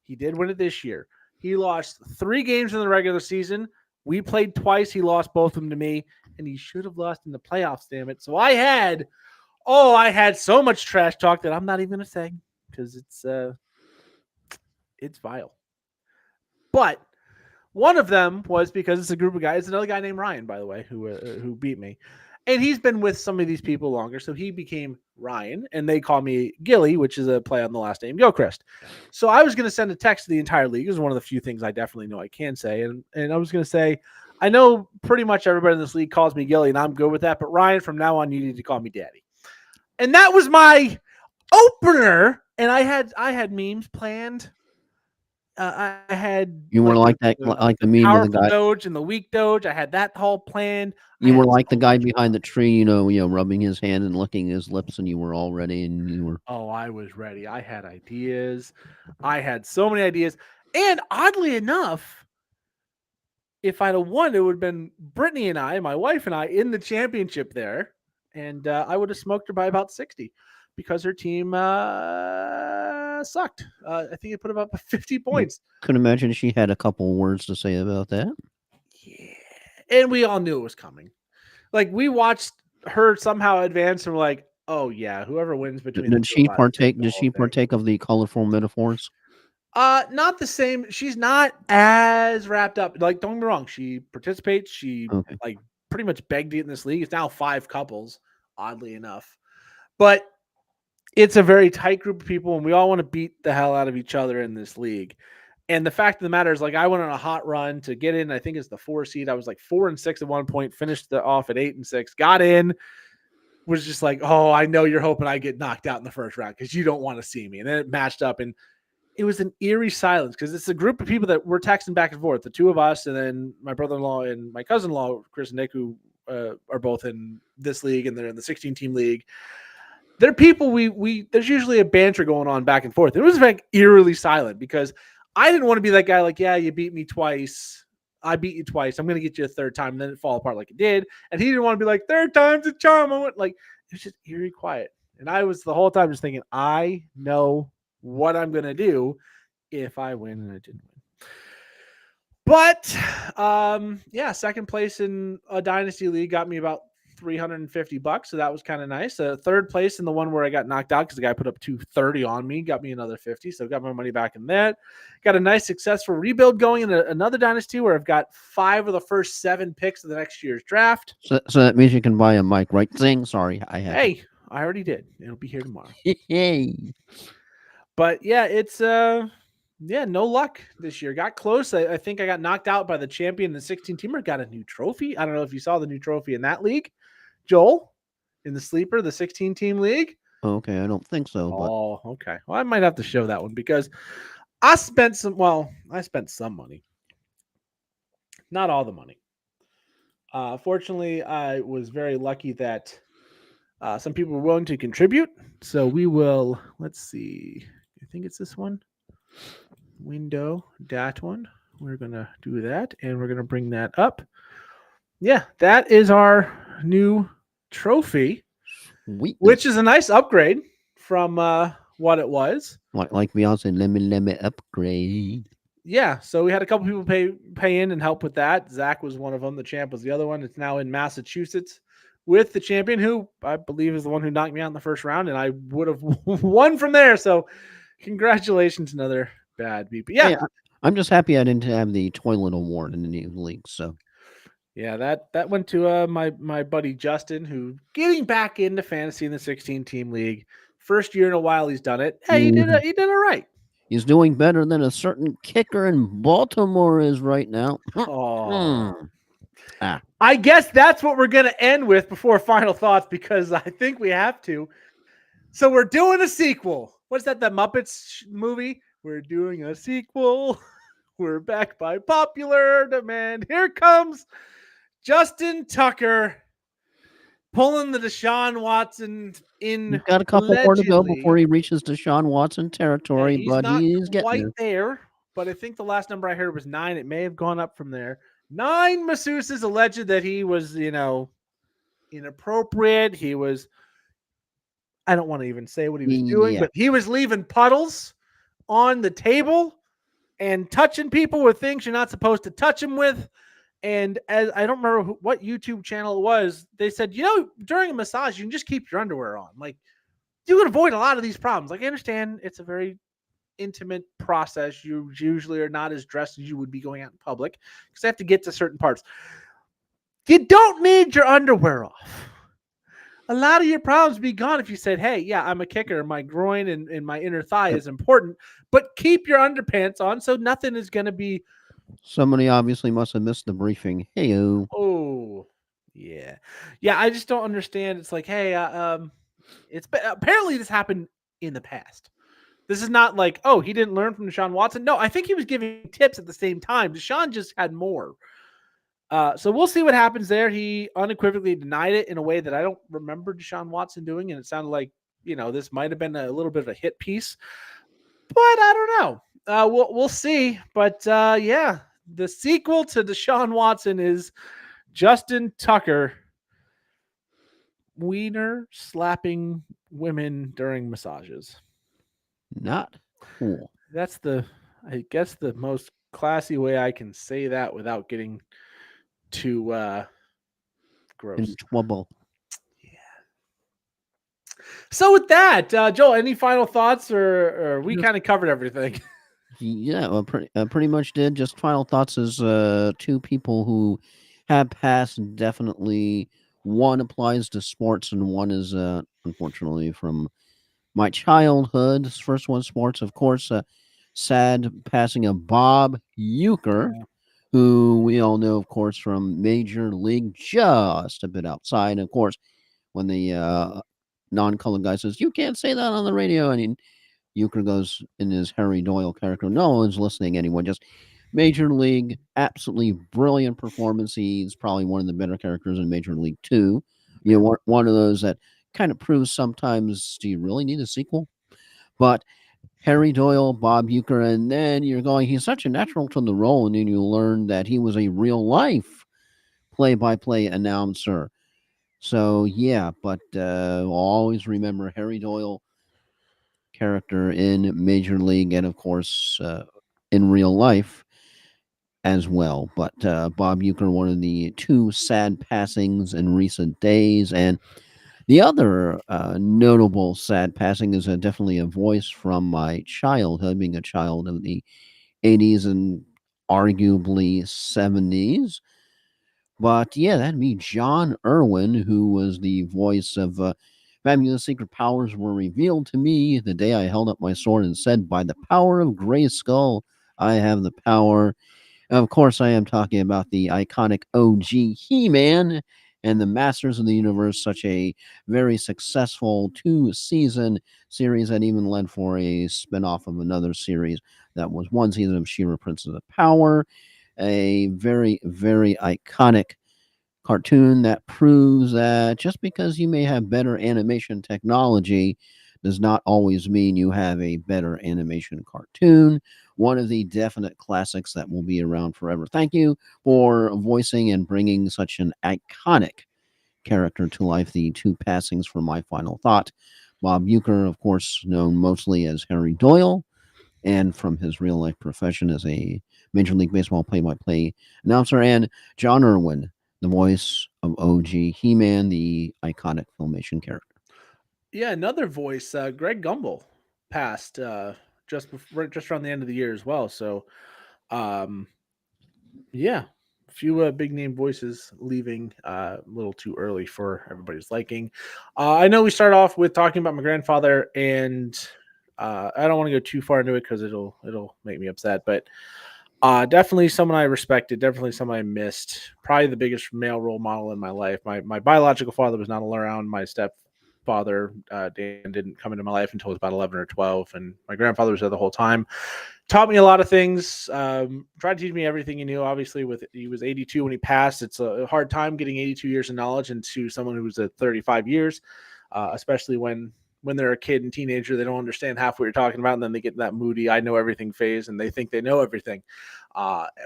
He did win it this year. He lost 3 games in the regular season. We played twice. He lost both of them to me, and he should have lost in the playoffs, damn it. So I had so much trash talk that I'm not even gonna say because it's vile. But one of them was because it's a group of guys. Another guy named Ryan, by the way, who beat me, and he's been with some of these people longer, so he became Ryan, and they call me Gilly, which is a play on the last name Gilchrist. So I was going to send a text to the entire league. It was one of the few things I definitely know I can say, and I was going to say, I know pretty much everybody in this league calls me Gilly, and I'm good with that. But Ryan, from now on, you need to call me Daddy. And that was my opener, and I had memes planned. I had You were like the that, like the meme of the powerful guy. Doge and the weak Doge. I had that all planned. You I were had like the so guy much behind the fun. tree, rubbing his hand and licking his lips, and you were all ready, and you were. Oh, I was ready. I had ideas. I had so many ideas. And oddly enough, if I'd have won, it would have been Brittany and I, my wife and I, in the championship there. And I would have smoked her by about 60 because her team sucked. I think it put about 50 points. Could imagine she had a couple words to say about that. Yeah. And we all knew it was coming. Like, we watched her somehow advance and we're like, oh, yeah, whoever wins between the Did two of she us takes partake? the Did whole she thing. partake of the colorful metaphors? Not the same. She's not as wrapped up. Like, don't get me wrong. She participates. She Okay. like pretty much begged to get in this league. It's now 5 couples, oddly enough. But it's a very tight group of people, and we all want to beat the hell out of each other in this league. And the fact of the matter is, like, I went on a hot run to get in. I think it's the 4 seed. I was like 4-6 at one point, finished off at 8-6, got in, was just like, oh, I know you're hoping I get knocked out in the first round because you don't want to see me. And then it matched up, and it was an eerie silence because it's a group of people that were texting back and forth, the two of us, and then my brother-in-law and my cousin-in-law, Chris and Nick, who are both in this league, and they're in the 16-team league. They're people there's usually a banter going on back and forth. It was like eerily silent because I didn't want to be that guy like, yeah, you beat me twice. I beat you twice. I'm going to get you a third time. And then it fall apart like it did. And he didn't want to be like, third time's a charm. I went like, it was just eerie quiet. And I was the whole time just thinking, I know what I'm going to do if I win, and I didn't win. But yeah, second place in a dynasty league got me about $350, so that was kind of nice. Third place in the one where I got knocked out because the guy put up 230 on me, got me another 50, so got my money back in that. Got a nice successful rebuild going in another dynasty where I've got 5 of the first 7 picks of the next year's draft. So that means you can buy a mic, right? Zing. Sorry, I had. Hey, I already did. It'll be here tomorrow. Hey. But yeah, it's yeah, no luck this year. Got close. I think I got knocked out by the champion. The 16-teamer got a new trophy. I don't know if you saw the new trophy in that league, Joel, in the sleeper, the 16-team league. Okay, I don't think so. But Oh, okay. Well, I might have to show that one because I spent some money. Not all the money. Fortunately, I was very lucky that some people were willing to contribute. So we will, let's see. I think it's this one. Window, that one. We're going to do that, and we're going to bring that up. Yeah, that is our new trophy, which is a nice upgrade from what it was. Like Beyonce, let me upgrade. Yeah, so we had a couple people pay in and help with that. Zach was one of them. The champ was the other one. It's now in Massachusetts with the champion, who I believe is the one who knocked me out in the first round, and I would have won from there. So congratulations, another bad beat. But yeah. Hey, I'm just happy I didn't have the toilet award in the new league. So yeah, that went to my buddy Justin, who getting back into fantasy in the 16-team league. First year in a while he's done it. Hey, he did all right. He's doing better than a certain kicker in Baltimore is right now. Oh. I guess that's what we're going to end with before final thoughts, because I think we have to. So we're doing a sequel. What's that, the Muppets movie? We're doing a sequel. We're back by popular demand. Here comes Justin Tucker pulling the Deshaun Watson in. He's got a couple more to go before he reaches Deshaun Watson territory, he's but not he's getting quite there. But I think the last number I heard was 9. It may have gone up from there. 9 masseuses alleged that he was, inappropriate. He was, I don't want to even say what he was doing, Yeah. but he was leaving puddles on the table and touching people with things you're not supposed to touch them with. And as I don't remember what YouTube channel it was, they said, during a massage, you can just keep your underwear on. Like, you can avoid a lot of these problems. Like, I understand it's a very intimate process. You usually are not as dressed as you would be going out in public because they have to get to certain parts. You don't need your underwear off. A lot of your problems be gone if you said, hey, yeah, I'm a kicker. My groin and my inner thigh is important, but keep your underpants on so nothing is going to be. Somebody obviously must have missed the briefing. Hey-o. Oh, yeah. Yeah, I just don't understand. It's like, hey, apparently this happened in the past. This is not like, oh, he didn't learn from Deshaun Watson. No, I think he was giving tips at the same time. Deshaun just had more. So we'll see what happens there. He unequivocally denied it in a way that I don't remember Deshaun Watson doing, and it sounded like this might have been a little bit of a hit piece, but I don't know. We'll see. But yeah, the sequel to Deshaun Watson is Justin Tucker wiener slapping women during massages. Not cool. That's I guess the most classy way I can say that without getting too gross. In trouble. So with that, Joel, any final thoughts, or we kind of covered everything? Yeah, well, pretty much did. Just final thoughts is two people who have passed. Definitely, one applies to sports, and one is unfortunately from my childhood. This first one, sports, of course. Sad passing of Bob Uecker, who we all know, of course, from Major League, just a bit outside. Of course, when the non-colored guy says, "You can't say that on the radio," and Euchre goes in his Harry Doyle character. No one's listening anymore. Just Major League, absolutely brilliant performance. He's probably one of the better characters in Major League 2. One of those that kind of proves sometimes, do you really need a sequel? But Harry Doyle, Bob Uecker, and then you're going, he's such a natural to the role, and then you learn that he was a real life play-by-play announcer. So yeah, but I'll always remember Harry Doyle character in Major League, and of course in real life as well. But Bob Uecker, one of the two sad passings in recent days, and the other notable sad passing is definitely a voice from my childhood, being a child of the 80s and arguably 70s. But yeah, that'd be John Irwin, who was the voice of Fabulous Secret Powers Were Revealed to Me the day I held up my sword and said, by the power of Grayskull, I have the power. Of course, I am talking about the iconic OG He-Man and the Masters of the Universe, such a very successful 2-season series that even led for a spin-off of another series that was one season of She-Ra, Princess of Power, a very, very iconic cartoon that proves that just because you may have better animation technology does not always mean you have a better animation cartoon. One of the definite classics that will be around forever. Thank you for voicing and bringing such an iconic character to life. The two passings for my final thought. Bob Uecker, of course, known mostly as Harry Doyle, and from his real life profession as a Major League Baseball play-by-play announcer, and John Irwin, the voice of OG He-Man, the iconic Filmation character. Yeah, another voice, Greg Gumbel, passed just around the end of the year as well. So, yeah, a few big name voices leaving a little too early for everybody's liking. I know we start off with talking about my grandfather, and I don't want to go too far into it because it'll make me upset, but definitely someone I respected, definitely someone I missed. Probably the biggest male role model in my life. My biological father was not around. My stepfather, Dan, didn't come into my life until I was about 11 or 12, and my grandfather was there the whole time. Taught me a lot of things. Tried to teach me everything he knew. Obviously, he was 82 when he passed. It's a hard time getting 82 years of knowledge into someone who's at 35 years, especially when they're a kid and teenager, they don't understand half what you're talking about, and then they get in that moody "I know everything" phase, and they think they know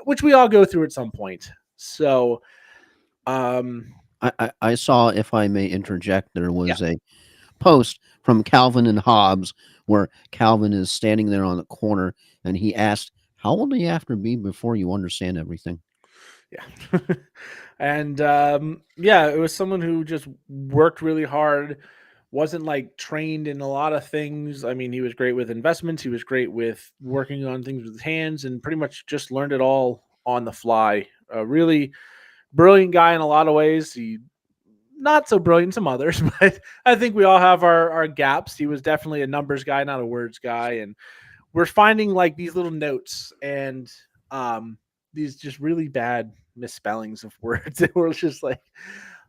which we all go through at some point. So, I saw, if I may interject, there Yeah. was a post from Calvin and Hobbes where Calvin is standing there on the corner and he asked, "How old do you have to be before you understand everything?" Yeah. And yeah, it was someone who just worked really hard, wasn't like trained in a lot of things. I mean, he was great with investments, he was great with working on things with his hands, and pretty much just learned it all on the fly. A really brilliant guy in a lot of ways. He not so brilliant in some others, but I think we all have our gaps. He was definitely a numbers guy, not a words guy. And we're finding like these little notes and these just really bad misspellings of words. And we're just like,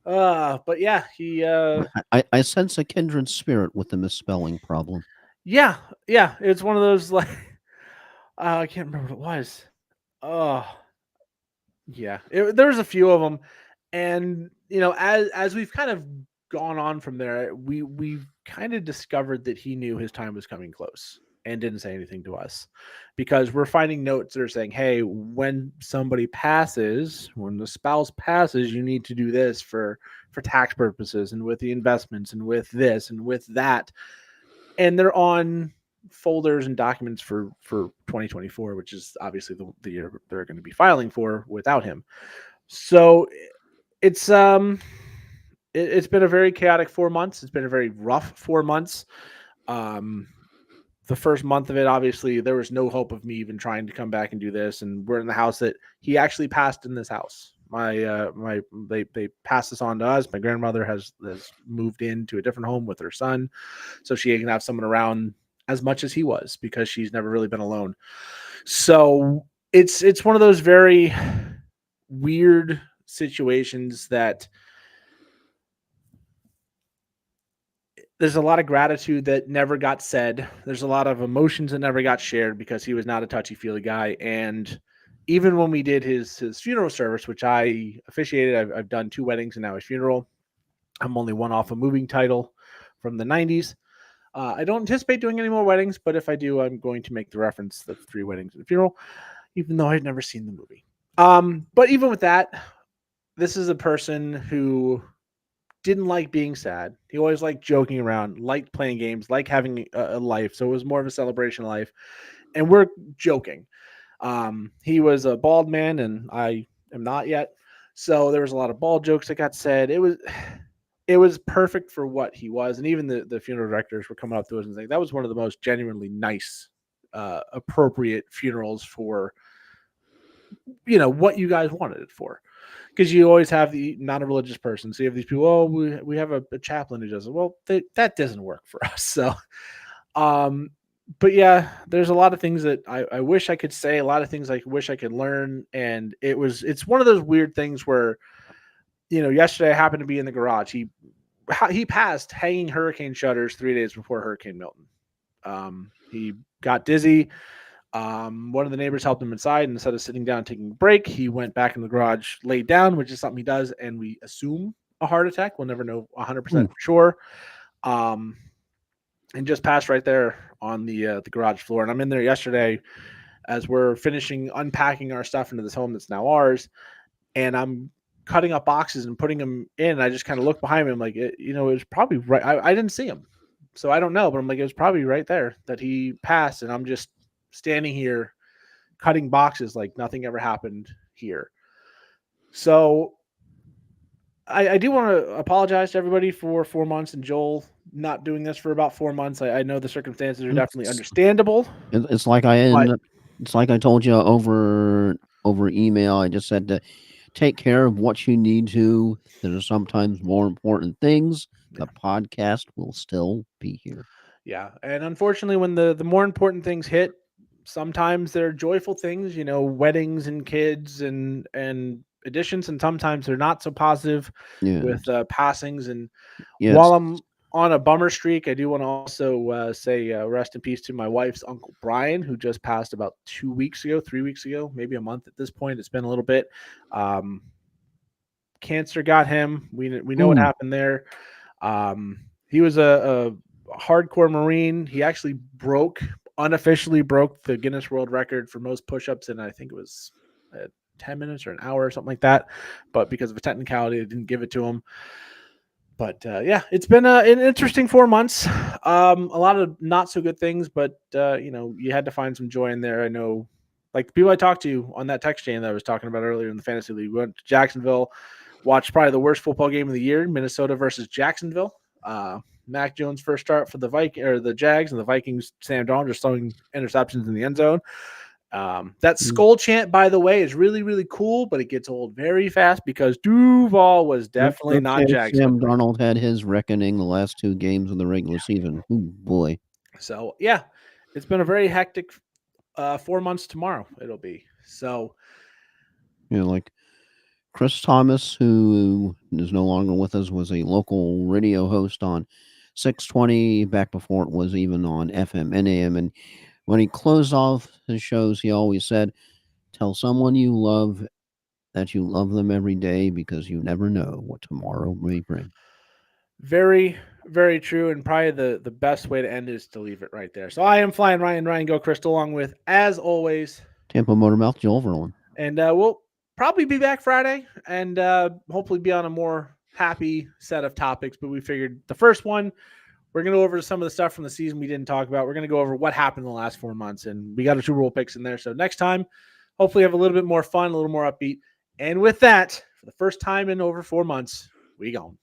but yeah, he I sense a kindred spirit with the misspelling problem. yeah, yeah, it's one of those like I can't remember what it was. Oh, yeah, there was a few of them, and as we've kind of gone on from there, we've kind of discovered that he knew his time was coming close and didn't say anything to us, because we're finding notes that are saying, "Hey, when somebody passes, when the spouse passes, you need to do this for tax purposes, and with the investments, and with this, and with that," and they're on folders and documents for 2024, which is obviously the year they're going to be filing for without him. So it's it's been a very chaotic 4 months. It's been a very rough 4 months. Um, the first month of it, obviously, there was no hope of me even trying to come back and do this. And we're in the house that he actually passed in this house. They passed this on to us. My grandmother has moved into a different home with her son, so she can have someone around as much as he was, because she's never really been alone. So it's one of those very weird situations that there's a lot of gratitude that never got said. There's a lot of emotions that never got shared, because he was not a touchy-feely guy. And even when we did his funeral service, which I officiated, I've done 2 weddings and now his funeral. I'm only one off a moving title from the 90s. I don't anticipate doing any more weddings, but if I do, I'm going to make the reference the 3 weddings and a funeral, even though I've never seen the movie. But even with that, this is a person who didn't like being sad. He always liked joking around, liked playing games, liked having a life. So it was more of a celebration of life. And we're joking. He was a bald man, and I am not yet. So there was a lot of bald jokes that got said. It was perfect for what he was. And even the funeral directors were coming up to us and saying that was one of the most genuinely nice, appropriate funerals for what you guys wanted it for. Because you always have the not a religious person. So you have these people, oh, we have a chaplain who does it. Well, that doesn't work for us. So, um, but yeah, there's a lot of things that I wish I could say, a lot of things I wish I could learn. And it's one of those weird things where, yesterday I happened to be in the garage. He passed hanging hurricane shutters 3 days before Hurricane Milton. He got dizzy. One of the neighbors helped him inside, and instead of sitting down and taking a break, he went back in the garage, laid down, which is something he does, and we assume a heart attack. We'll never know 100% for sure. And just passed right there on the garage floor. And I'm in there yesterday as we're finishing unpacking our stuff into this home that's now ours, and I'm cutting up boxes and putting them in. I just kind of look behind me. I'm like, it was probably right. I didn't see him, so I don't know, but I'm like, it was probably right there that he passed, and I'm just standing here cutting boxes like nothing ever happened here. So I do want to apologize to everybody for 4 months and Joel not doing this for about 4 months. I know the circumstances are definitely It's, understandable, it's like I but it's like I told you over email. I just said to take care of what you need to. There are sometimes more important things. The podcast will still be here. yeah. And unfortunately, when the more important things hit, sometimes they're joyful things, weddings and kids and additions, and sometimes they're not so positive Yes. with passings. And Yes. while I'm on a bummer streak, I do want to also say rest in peace to my wife's uncle Brian, who just passed about 2 weeks ago, 3 weeks ago, maybe a month at this point. It's been a little bit. Um, Cancer got him. We know what Ooh. happened there. He was a hardcore Marine. He actually unofficially broke the Guinness World Record for most push-ups, and I think it was 10 minutes or an hour or something like that. But because of a technicality, they didn't give it to him. But yeah, it's been an interesting 4 months. A lot of not so good things, but you had to find some joy in there. I know, like the people I talked to on that text chain that I was talking about earlier in the fantasy league, we went to Jacksonville, watched probably the worst football game of the year, Minnesota versus Jacksonville. Mac Jones' first start for the Jags, and the Vikings, Sam Darnold just throwing interceptions in the end zone. That skull chant, by the way, is really, really cool, but it gets old very fast because Duval was definitely not Jags. Sam Darnold had his reckoning the last 2 games of the regular season. Oh, boy. So, yeah, it's been a very hectic 4 months tomorrow. It'll be. So, Like Chris Thomas, who is no longer with us, was a local radio host on 620 back before it was even on FM and AM. And when he closed off his shows, he always said, "Tell someone you love that you love them every day because you never know what tomorrow may bring." very, very true. And probably the best way to end is to leave it right there. So I am Flying Ryan Go Crystal, along with, as always, Tampa Motormouth, Joel Verlin. And we'll probably be back Friday and hopefully be on a more happy set of topics. But we figured the first one, we're going to go over some of the stuff from the season we didn't talk about. We're going to go over what happened in the last 4 months. And we got our 2 rule picks in there. So next time, hopefully have a little bit more fun, a little more upbeat. And with that, for the first time in over 4 months, we gone.